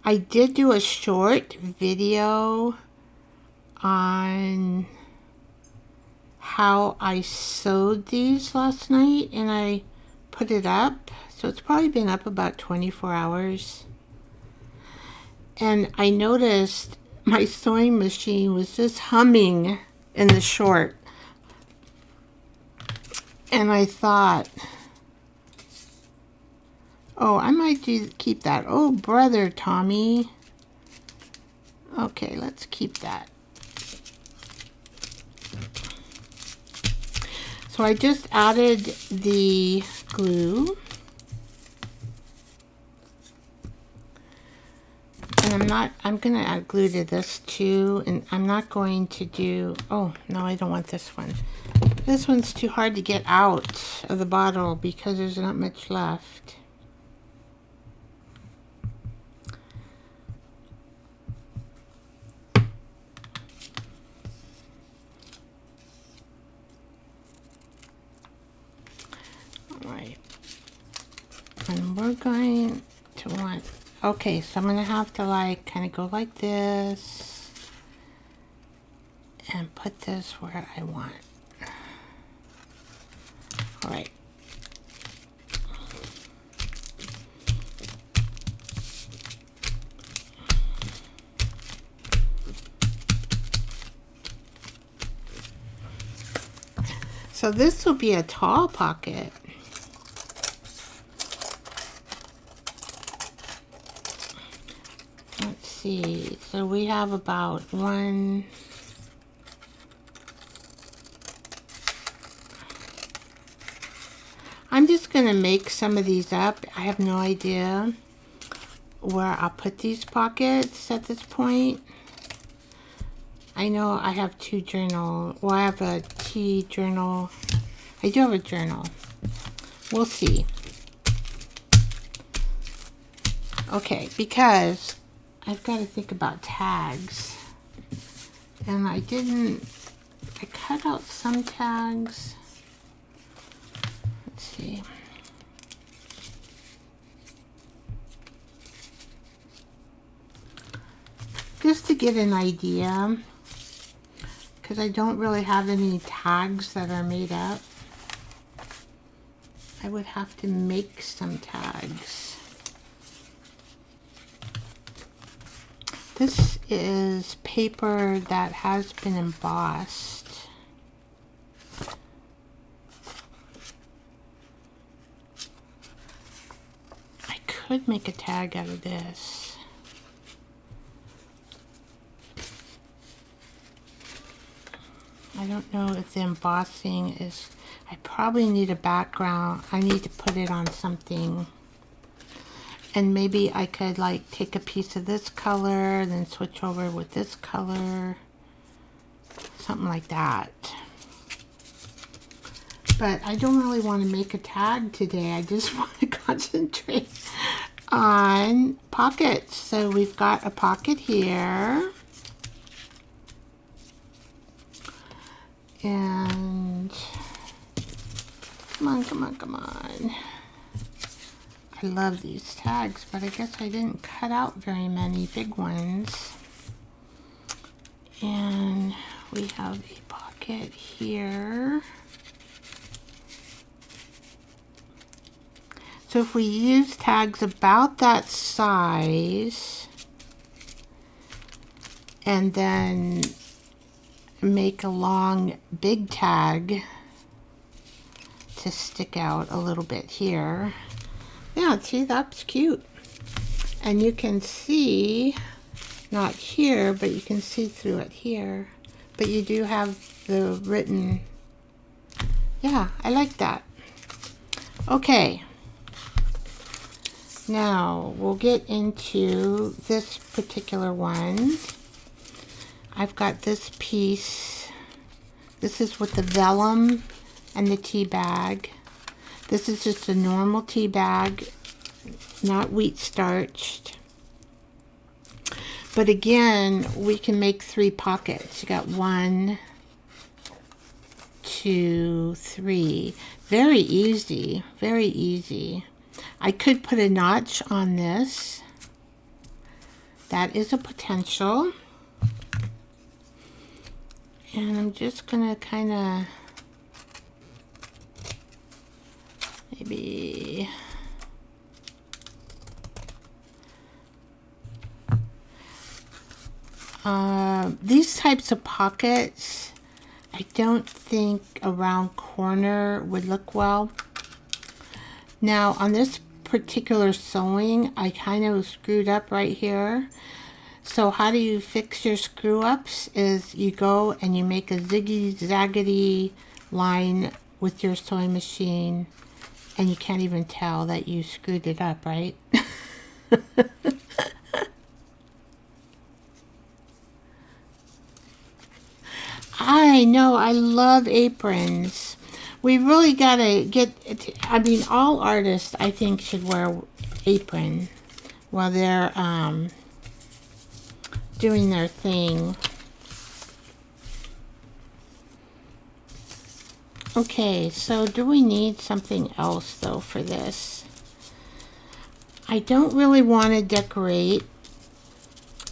I did do a short video on how I sewed these last night, and I put it up. So it's probably been up about 24 hours. And I noticed my sewing machine was just humming in the short. And I thought, oh, I might keep that. Oh, brother Tommy. Okay, let's keep that. So I just added the glue. And I'm going to add glue to this too. And I'm not going to do, oh, no, I don't want this one. This one's too hard to get out of the bottle because there's not much left. Alright. And we're going to want, okay, so I'm going to have to like kind of go like this and put this where I want. Alright. So this will be a tall pocket. Let's see. So we have about one. I'm just going to make some of these up. I have no idea where I'll put these pockets at this point. I know I have two journal. Well, I have a tea journal. I do have a journal. We'll see. Okay, because I've got to think about tags. And I cut out some tags. Let's see. Just to get an idea, because I don't really have any tags that are made up. I would have to make some tags. This is paper that has been embossed. I could make a tag out of this. I don't know if the embossing is, I probably need a background. I need to put it on something. And maybe I could like take a piece of this color, then switch over with this color. Something like that. But I don't really want to make a tag today. I just want to concentrate on pockets. So we've got a pocket here. And come on, come on, come on. I love these tags, but I guess I didn't cut out very many big ones. And we have a pocket here. So if we use tags about that size and then make a long big tag to stick out a little bit here. Yeah, see, that's cute. And you can see, not here, but you can see through it here. But you do have the written, yeah, I like that. Okay. Now, we'll get into this particular one. I've got this piece. This is with the vellum and the tea bag. This is just a normal tea bag, not wheat starched. But again, we can make 3 pockets. You got 1, 2, 3. Very easy, very easy. I could put a notch on this. That is a potential. And I'm just gonna kind of, maybe these types of pockets, I don't think a round corner would look well. Now on this particular sewing, I kind of screwed up right here. So how do you fix your screw ups is you go and you make a ziggy zaggedy line with your sewing machine, and you can't even tell that you screwed it up, right? I know, I love aprons. We really gotta get, I mean, all artists, I think, should wear apron while they're doing their thing. Okay, so do we need something else though for this? I don't really want to decorate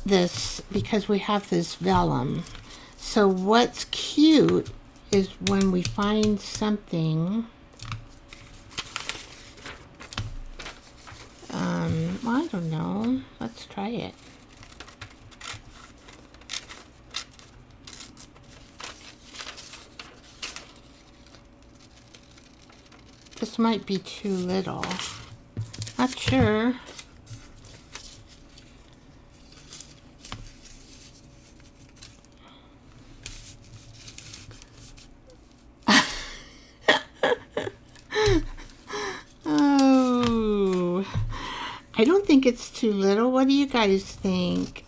this because we have this vellum. So what's cute is when we find something, I don't know, let's try it. This might be too little. Not sure. Oh, I don't think it's too little. What do you guys think?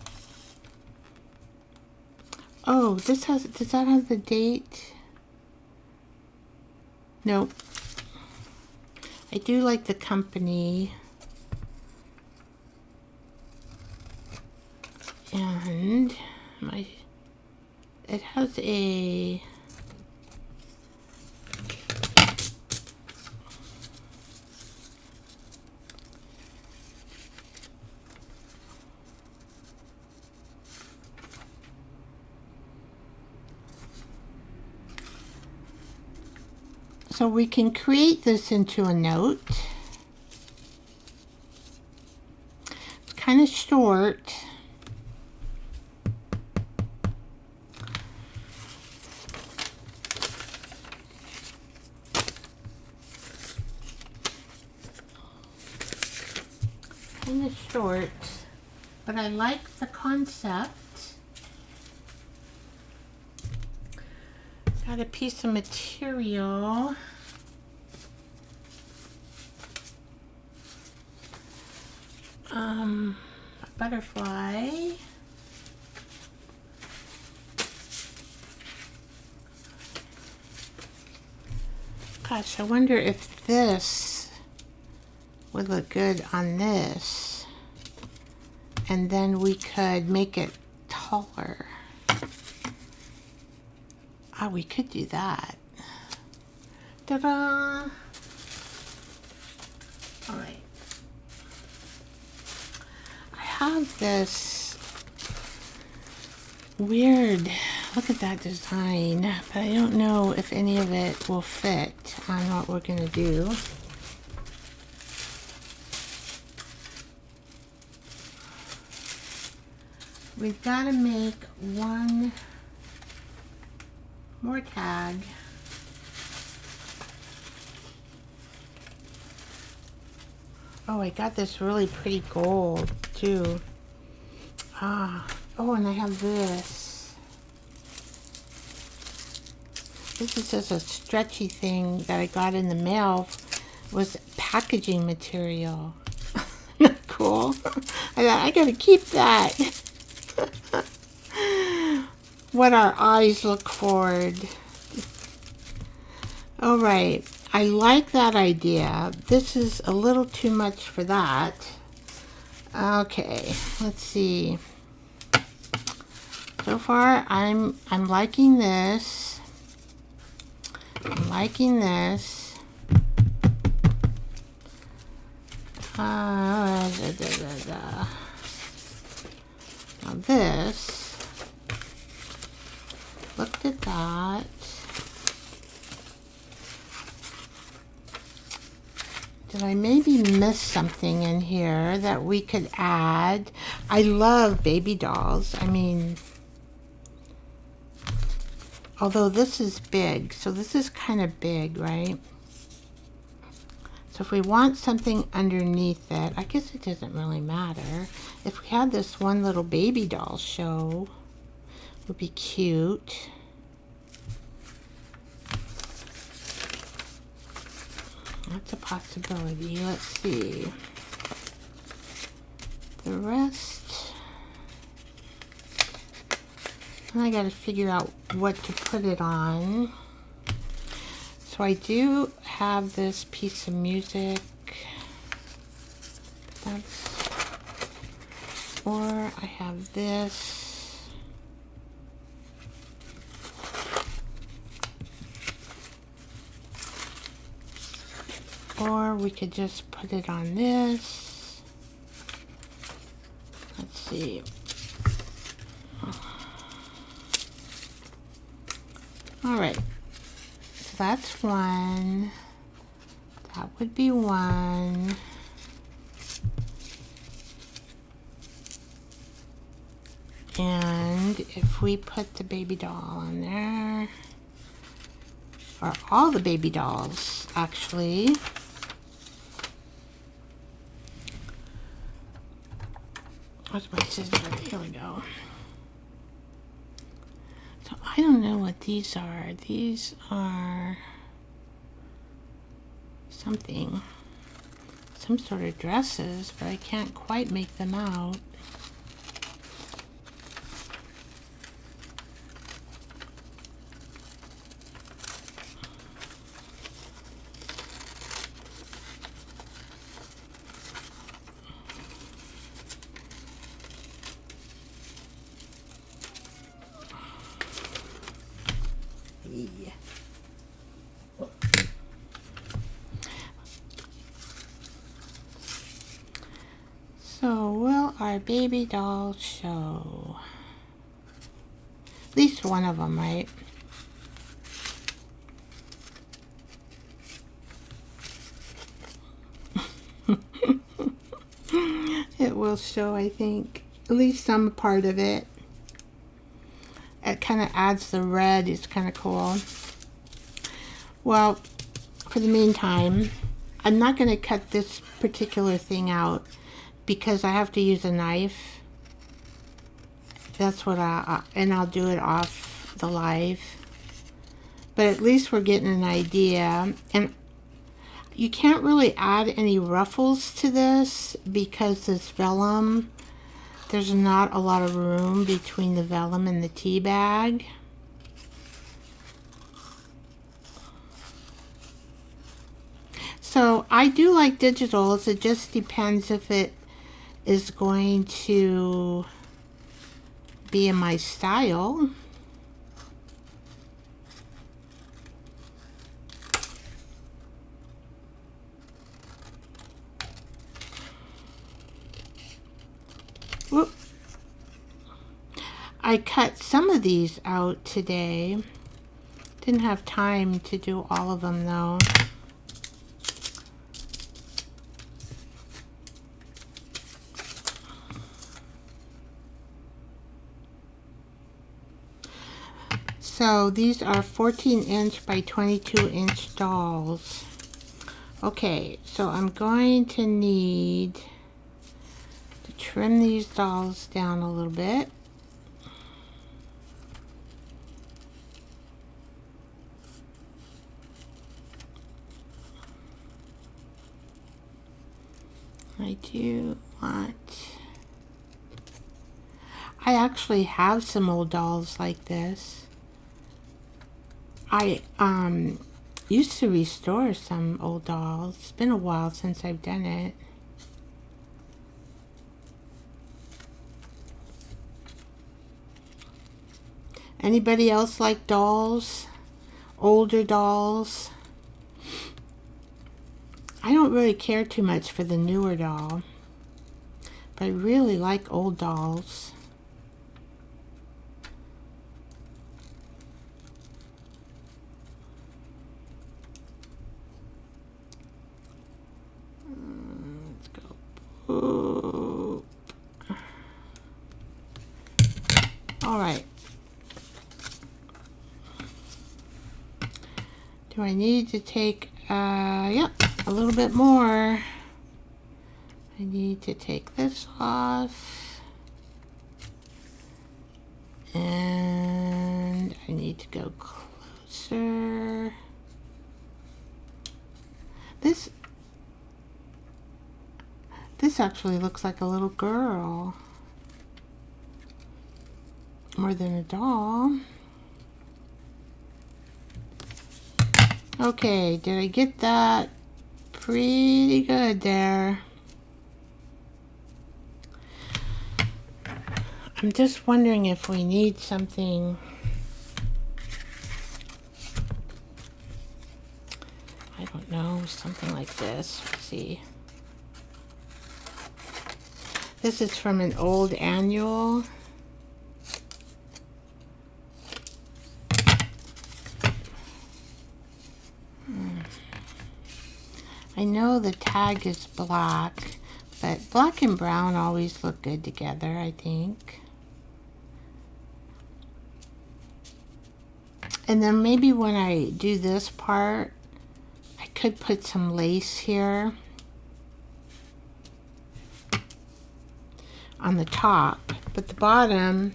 Oh, this has, does that have the date? Nope. I do like the company. And it has a, so we can create this into a note. It's kind of short. Kind of short, but I like the concept. Got a piece of material. A butterfly. Gosh, I wonder if this would look good on this, and then we could make it taller. Ah, we could do that. Ta-da! All right. I have this weird, look at that design, but I don't know if any of it will fit on what we're gonna do. We've got to make one more tag. Oh, I got this really pretty gold too. Oh, and I have this. This is just a stretchy thing that I got in the mail. It was packaging material. Cool. I thought I gotta keep that. What our eyes look forward. All right, I like that idea. This is a little too much for that. Okay, let's see. So far, I'm liking this. I'm liking this. Now this. Looked at that. Did I maybe miss something in here that we could add? I love baby dolls. I mean, although this is big, so this is kind of big, right? So if we want something underneath it, I guess it doesn't really matter. If we had this one little baby doll show, it would be cute. That's a possibility. Let's see. The rest, I got to figure out what to put it on. So I do have this piece of music. Or I have this. Or we could just put it on this. Let's see. All right. So that's one. That would be one. And if we put the baby doll on there, or all the baby dolls, actually. Where's my scissors? Here we go. So I don't know what these are. These are something, some sort of dresses, but I can't quite make them out. So will our baby dolls show? At least one of them, right? It will show, I think. At least some part of it. It kind of adds the red. It's kind of cool. Well, for the meantime, I'm not going to cut this particular thing out because I have to use a knife. That's what and I'll do it off the live. But at least we're getting an idea. And you can't really add any ruffles to this because this vellum, there's not a lot of room between the vellum and the tea bag. So I do like digitals. It just depends if it is going to be in my style. Whoop. I cut some of these out today. Didn't have time to do all of them though. So these are 14-inch by 22-inch dolls. Okay, so I'm going to need to trim these dolls down a little bit. I do want... I actually have some old dolls like this. I used to restore some old dolls. It's been a while since I've done it. Anybody else like dolls? Older dolls? I don't really care too much for the newer doll, but I really like old dolls. All right. Do I need to take, yep, a little bit more. I need to take this off. And I need to go closer. This actually looks like a little girl. More than a doll. Okay, did I get that pretty good there? I'm just wondering if we need something. I don't know, something like this. Let's see. This is from an old annual. I know the tag is black, but black and brown always look good together, I think. And then maybe when I do this part, I could put some lace here on the top, but the bottom,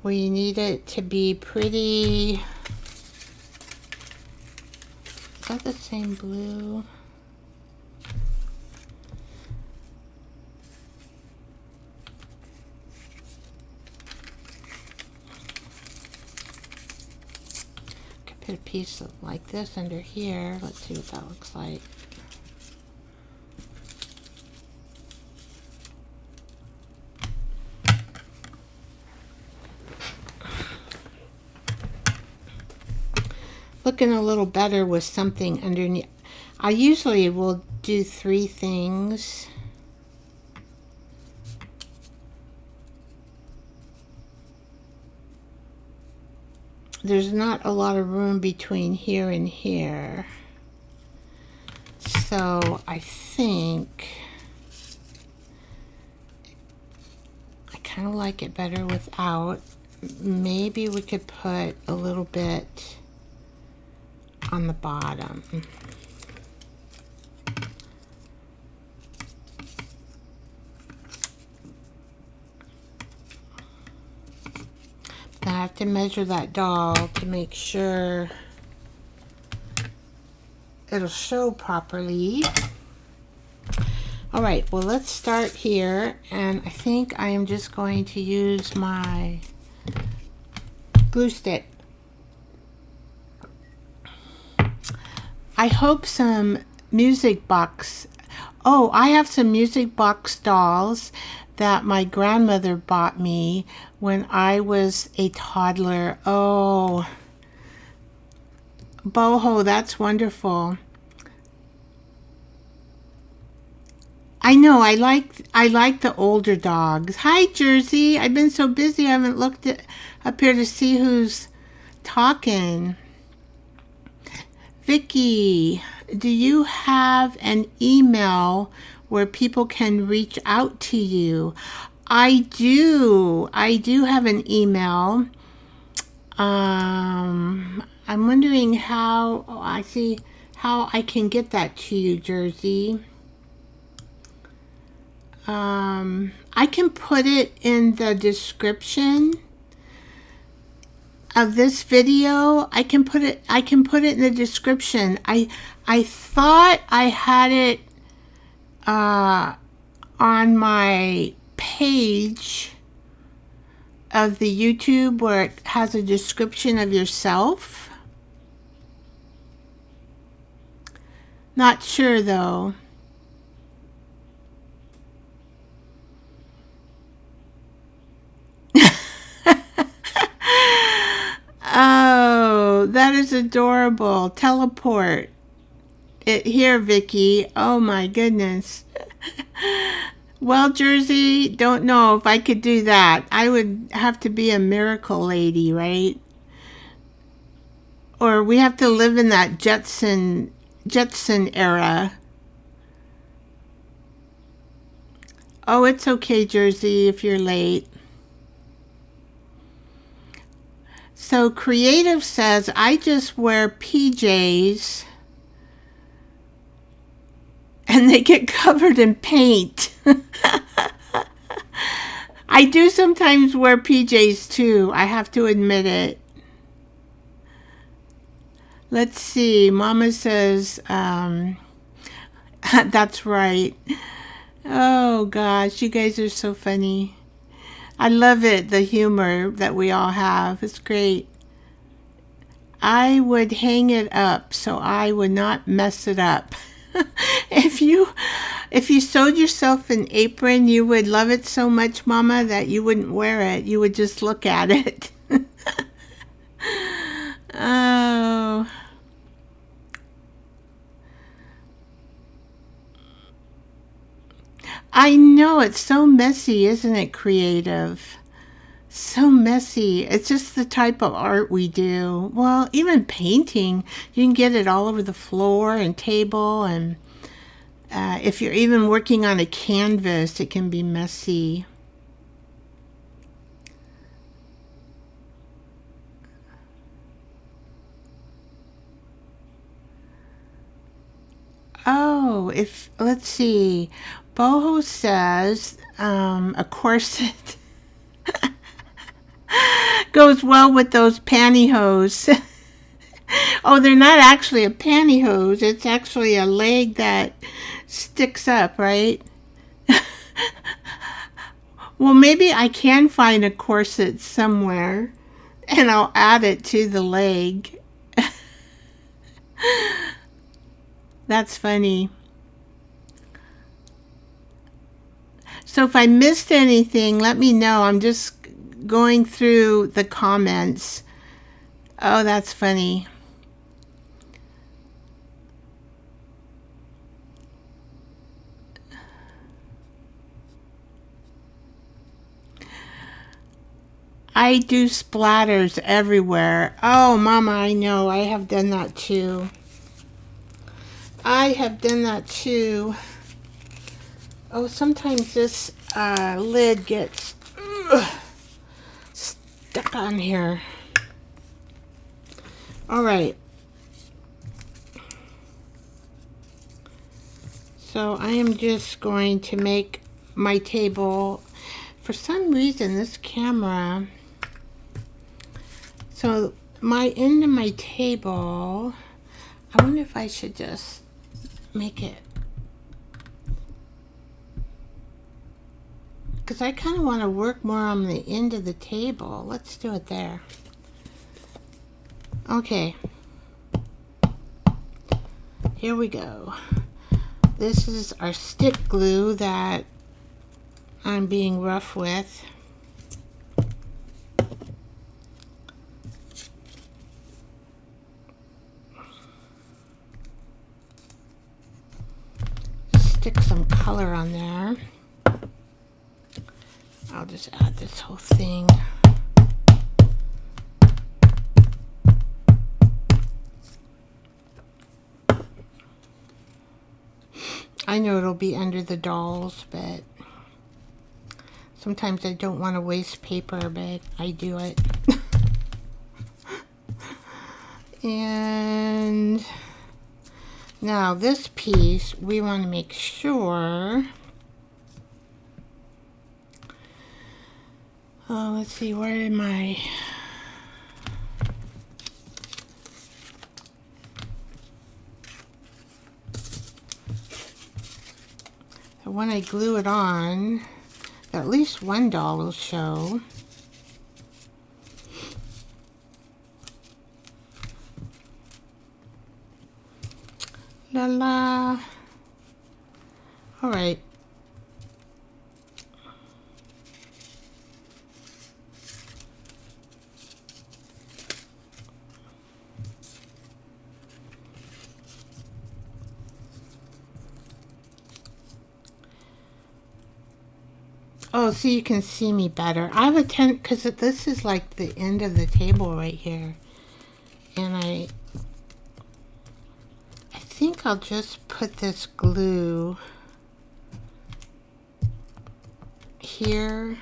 we need it to be pretty. Is that the same blue? Put a piece like this under here. Let's see what that looks like. Looking a little better with something underneath. I usually will do 3 things. There's not a lot of room between here and here. So I think I kind of like it better without. Maybe we could put a little bit on the bottom. I have to measure that doll to make sure it'll show properly. All right, well, let's start here, and I think I am just going to use my glue stick. I hope some music box. Oh, I have some music box dolls that my grandmother bought me when I was a toddler. Oh, boho, that's wonderful. I know, I like the older dogs. Hi, Jersey. I've been so busy I haven't looked up here to see who's talking. Vicky, do you have an email where people can reach out to you? I do have an email. I'm wondering how I can get that to you, Jersey. I can put it in the description of this video. I can put it in the description. I thought I had it on my page of the YouTube where it has a description of yourself. Not sure though. Oh, that is adorable. Teleport it here, Vicky. Oh my goodness. Well, Jersey, don't know if I could do that. I would have to be a miracle lady, right? Or we have to live in that Jetson era. Oh, it's okay, Jersey, if you're late. So Creative says, I just wear PJs and they get covered in paint. I do sometimes wear PJs too. I have to admit it. Let's see. Mama says, that's right. Oh gosh, you guys are so funny. I love it, the humor that we all have. It's great. I would hang it up so I would not mess it up. If you sewed yourself an apron, you would love it so much, Mama, that you wouldn't wear it. You would just look at it. Oh. I know, it's so messy, isn't it, Creative? So messy. It's just the type of art we do. Well, even painting, you can get it all over the floor and table, and if you're even working on a canvas, it can be messy. Oh, if let's see, Boho says a corset goes well with those pantyhose. Oh, they're not actually a pantyhose. It's actually a leg that sticks up, right? Well, maybe I can find a corset somewhere and I'll add it to the leg. That's funny. So if I missed anything, let me know. I'm just going through the comments. Oh, that's funny. I do splatters everywhere. Oh, Mama, I know. I have done that too. I have done that too. Oh, sometimes this lid gets stuck on here. All right. So I am just going to make my table. For some reason, this camera... So my end of my table, I wonder if I should just make it, because I kind of want to work more on the end of the table. Let's do it there. Okay, here we go. This is our stick glue that I'm being rough with. Stick some color on there. I'll just add this whole thing. I know it'll be under the dolls, but sometimes I don't want to waste paper, but I do it. And now this piece, we want to make sure. Oh, let's see, where am I? So when I glue it on, at least one doll will show. La la. All right. Oh, so you can see me better. I have a because this is like the end of the table right here, and I think I'll just put this glue here.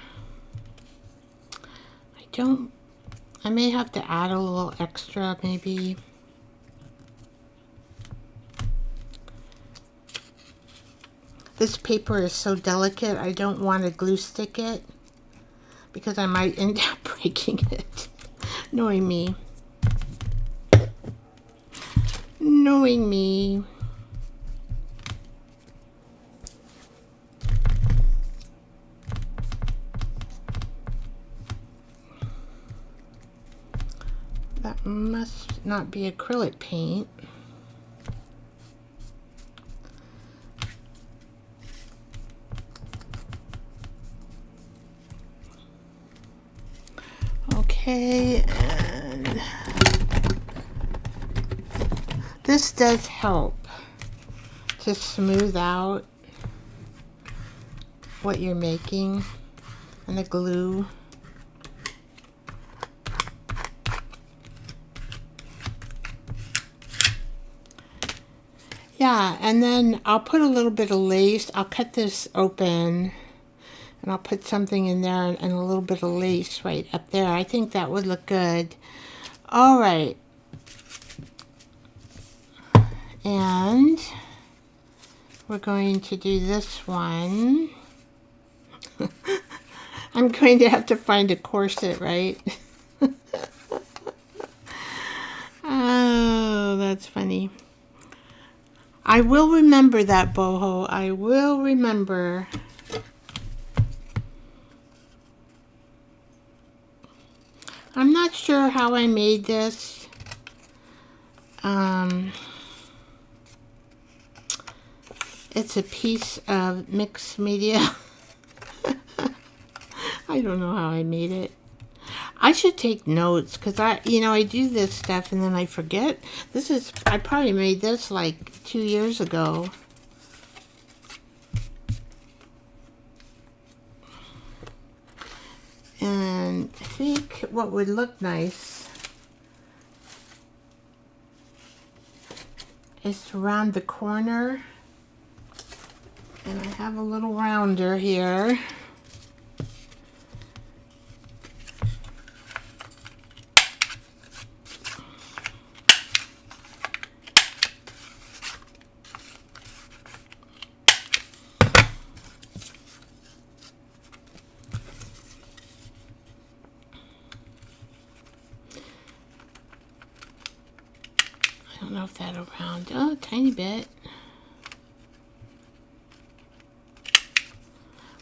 I may have to add a little extra, maybe. This paper is so delicate, I don't want to glue stick it because I might end up breaking it. Knowing me. Knowing me. That must not be acrylic paint. Okay, and this does help to smooth out what you're making and the glue. Yeah, and then I'll put a little bit of lace. I'll cut this open and I'll put something in there and a little bit of lace right up there. I think that would look good. All right. And we're going to do this one. I'm going to have to find a corset, right? Oh, that's funny. I will remember that, boho. I will remember. I'm not sure how I made this. It's a piece of mixed media. I don't know how I made it. I should take notes because I do this stuff and then I forget. I probably made this like 2 years ago. And I think what would look nice is to round the corner. And I have a little rounder here. I don't know if that'll round. Oh, a tiny bit.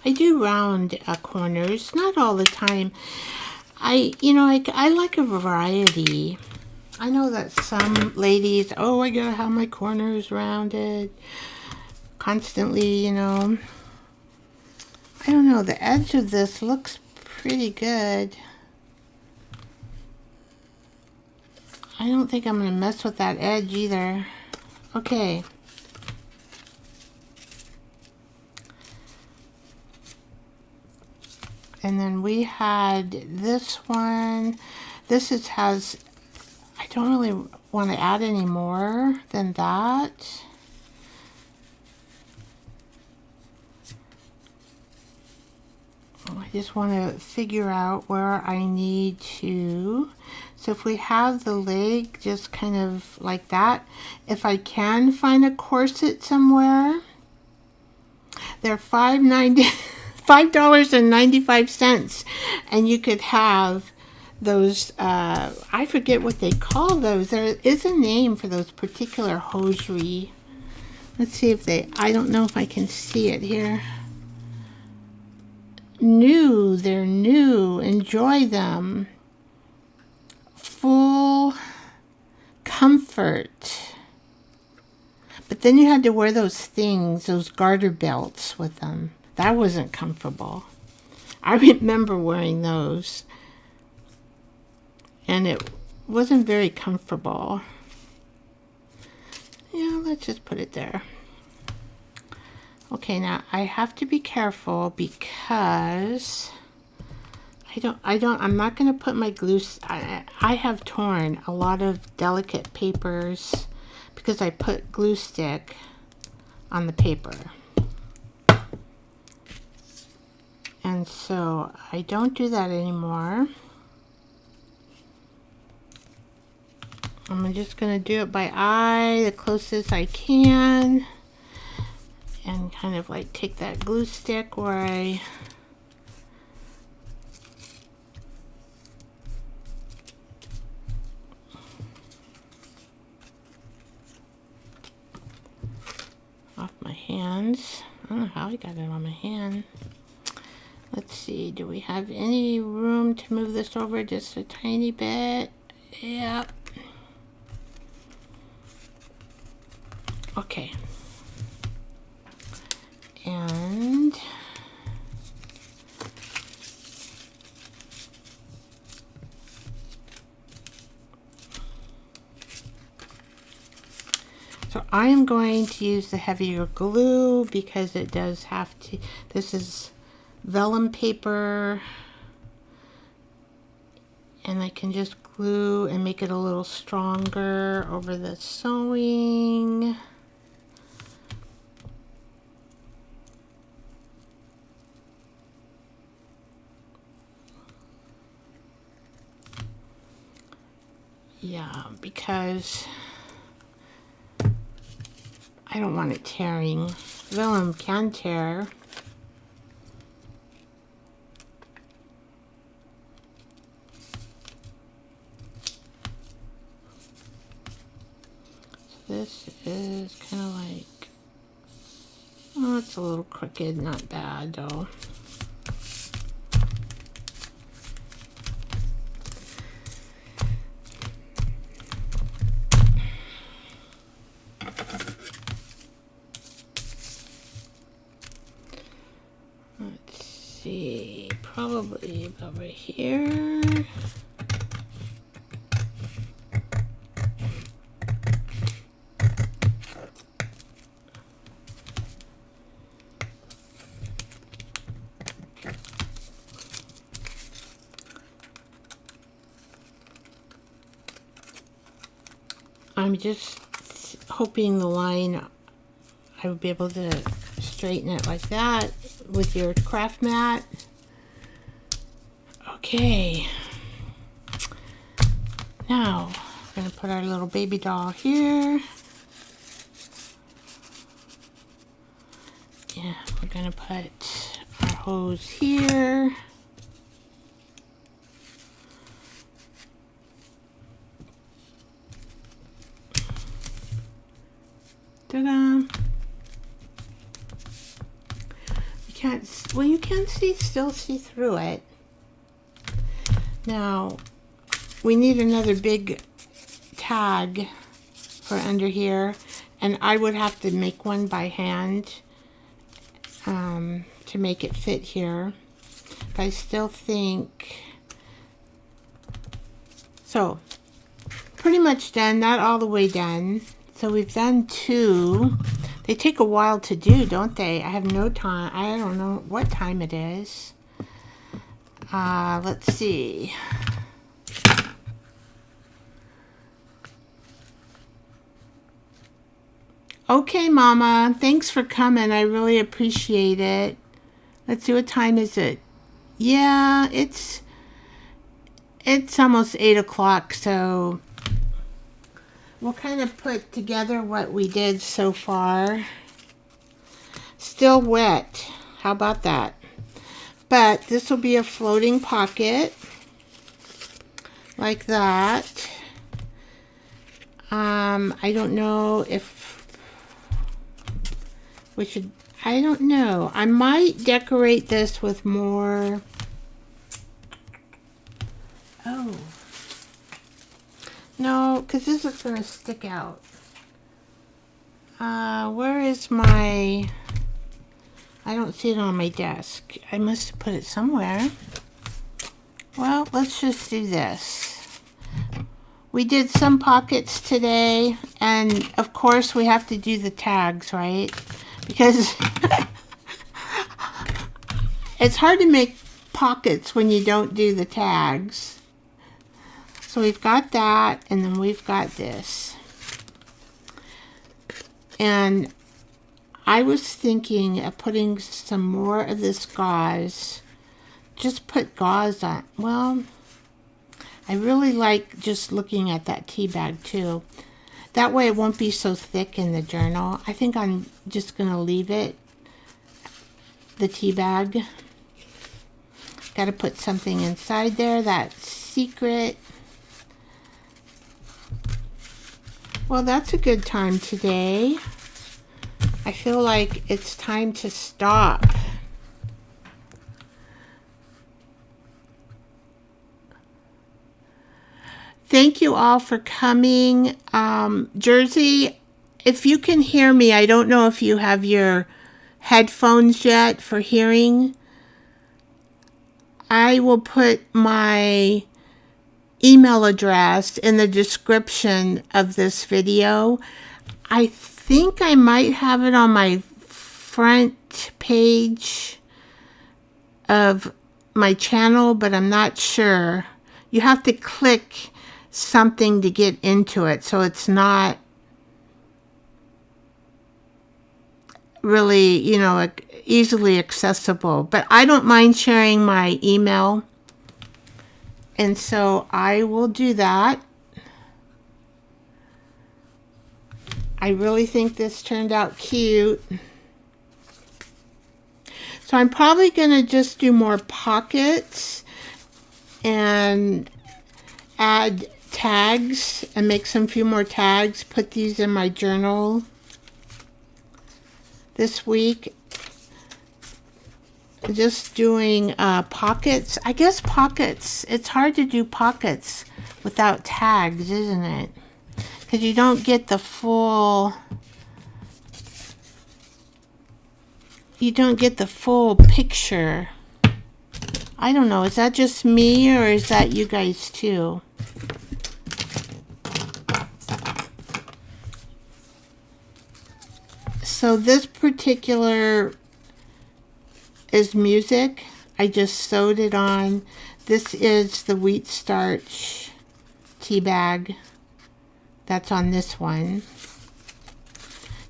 I do round corners, not all the time. I like a variety. I know that some ladies, oh, I gotta have my corners rounded constantly, I don't know, the edge of this looks pretty good. I don't think I'm gonna mess with that edge either. Okay. And then we had this one. This has, I don't really want to add any more than that. I just want to figure out where I need to. So if we have the leg just kind of like that, if I can find a corset somewhere, they're $5.95, and you could have those, I forget what they call those. There is a name for those particular hosiery. Let's see if I don't know if I can see it here. They're new. Enjoy them. Full comfort. But then you had to wear those things, those garter belts with them. That wasn't comfortable. I remember wearing those. And it wasn't very comfortable. Yeah, let's just put it there. Okay, now I have to be careful because I'm not going to put my glue. I have torn a lot of delicate papers because I put glue stick on the paper. And so I don't do that anymore. I'm just going to do it by eye, the closest I can. And kind of like take that glue stick where I off my hands. I don't know how I got it on my hand. Let's see, do we have any room to move this over just a tiny bit? Yep. Okay. And so I am going to use the heavier glue because it does have to, this is vellum paper, and I can just glue and make it a little stronger over the sewing. Yeah, because I don't want it tearing. Vellum can tear. This is kind of like, oh, it's a little crooked, not bad though. Let's see, probably about right here. I'm just hoping the line, I would be able to straighten it like that with your craft mat. Okay. Now, we're going to put our little baby doll here. Yeah, we're going to put our hose here. Ta-da! You can't, well, you can still see through it. Now, we need another big tag for under here, and I would have to make one by hand to make it fit here. But I still think, so pretty much done, not all the way done. So we've done two. They take a while to do, don't they? I have no time. I don't know what time it is. Let's see. Okay, Mama. Thanks for coming. I really appreciate it. Let's see, what time is it? Yeah, it's almost 8 o'clock, so we'll kind of put together what we did so far. Still wet. How about that? But this will be a floating pocket. Like that. I don't know if we should, I don't know. I might decorate this with more. Oh. No, because this is going to stick out. Where is my, I don't see it on my desk. I must have put it somewhere. Well, let's just do this. We did some pockets today, and of course we have to do the tags, right? Because it's hard to make pockets when you don't do the tags. So we've got that, and then we've got this. And I was thinking of putting some more of this gauze. Just put gauze on. Well, I really like just looking at that tea bag too. That way it won't be so thick in the journal. I think I'm just going to leave it, the tea bag. Got to put something inside there that's secret. Well, that's a good time today. I feel like it's time to stop. Thank you all for coming. Jersey, if you can hear me, I don't know if you have your headphones yet for hearing. I will put my email address in the description of this video. I think I might have it on my front page of my channel, but I'm not sure. You have to click something to get into it, so it's not really, you know, easily accessible. But I don't mind sharing my email, and so I will do that. I really think this turned out cute. So I'm probably going to just do more pockets and add tags and make some few more tags. Put these in my journal this week. Just doing pockets. I guess pockets, it's hard to do pockets without tags, isn't it? Because you don't get the full, picture. I don't know, is that just me or is that you guys too? So this particular is music. I just sewed it on. This is the wheat starch tea bag. That's on this one.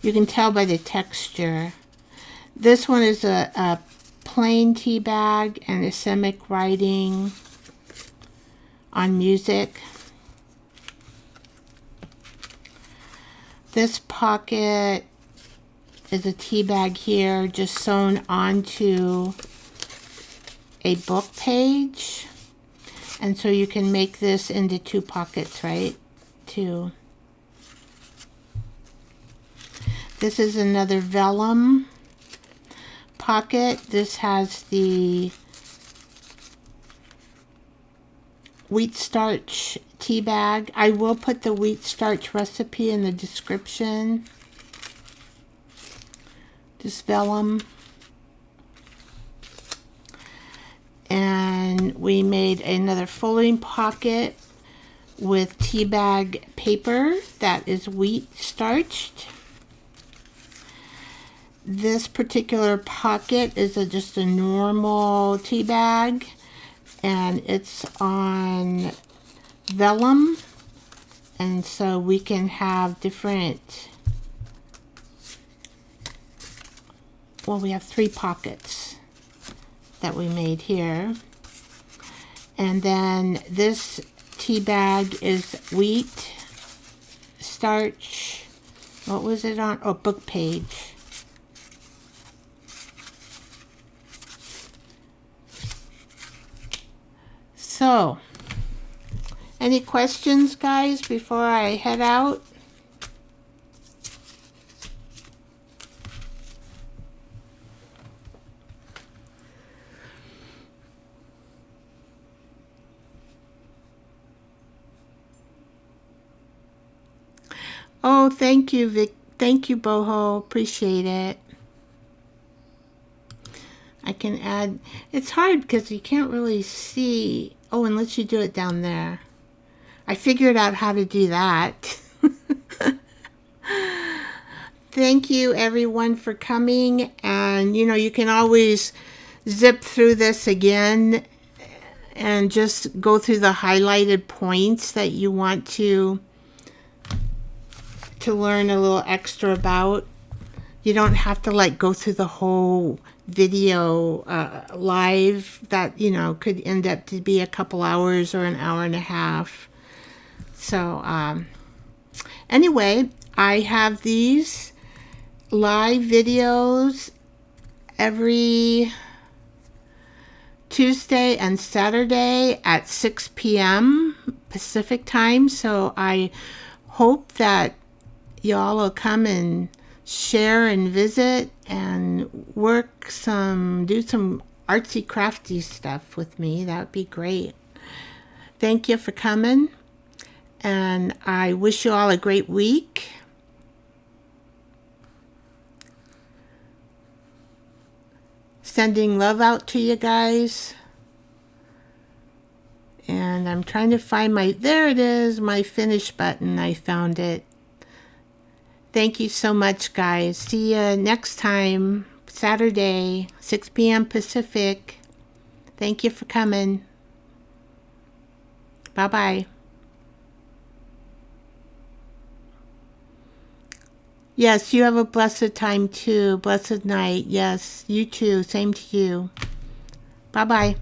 You can tell by the texture. This one is a plain tea bag and Islamic writing on music. This pocket is a tea bag here, just sewn onto a book page. And so you can make this into 2 pockets, right? 2. This is another vellum pocket. This has the wheat starch tea bag. I will put the wheat starch recipe in the description. This vellum. And we made another folding pocket with tea bag paper that is wheat starched. This particular pocket is just a normal tea bag, and it's on vellum, and so we can have different, well, we have 3 pockets that we made here. And then this tea bag is wheat starch. What was it on? Oh, book page. So, any questions, guys, before I head out? Oh, thank you, Vic. Thank you, Boho. Appreciate it. I can add, it's hard because you can't really see. Oh, unless you do it down there. I figured out how to do that. Thank you, everyone, for coming. And, you know, you can always zip through this again and just go through the highlighted points that you want to learn a little extra about. You don't have to like go through the whole video live that, you know, could end up to be a couple hours or an hour and a half. So anyway, I have these live videos every Tuesday and Saturday at 6 p.m. Pacific time. So I hope that y'all will come and share and visit and do some artsy crafty stuff with me. That would be great. Thank you for coming, and I wish you all a great week. Sending love out to you guys. And I'm trying to find there it is, my finish button. I found it. Thank you so much, guys. See you next time, Saturday, 6 p.m. Pacific. Thank you for coming. Bye-bye. Yes, you have a blessed time too. Blessed night. Yes, you too. Same to you. Bye-bye.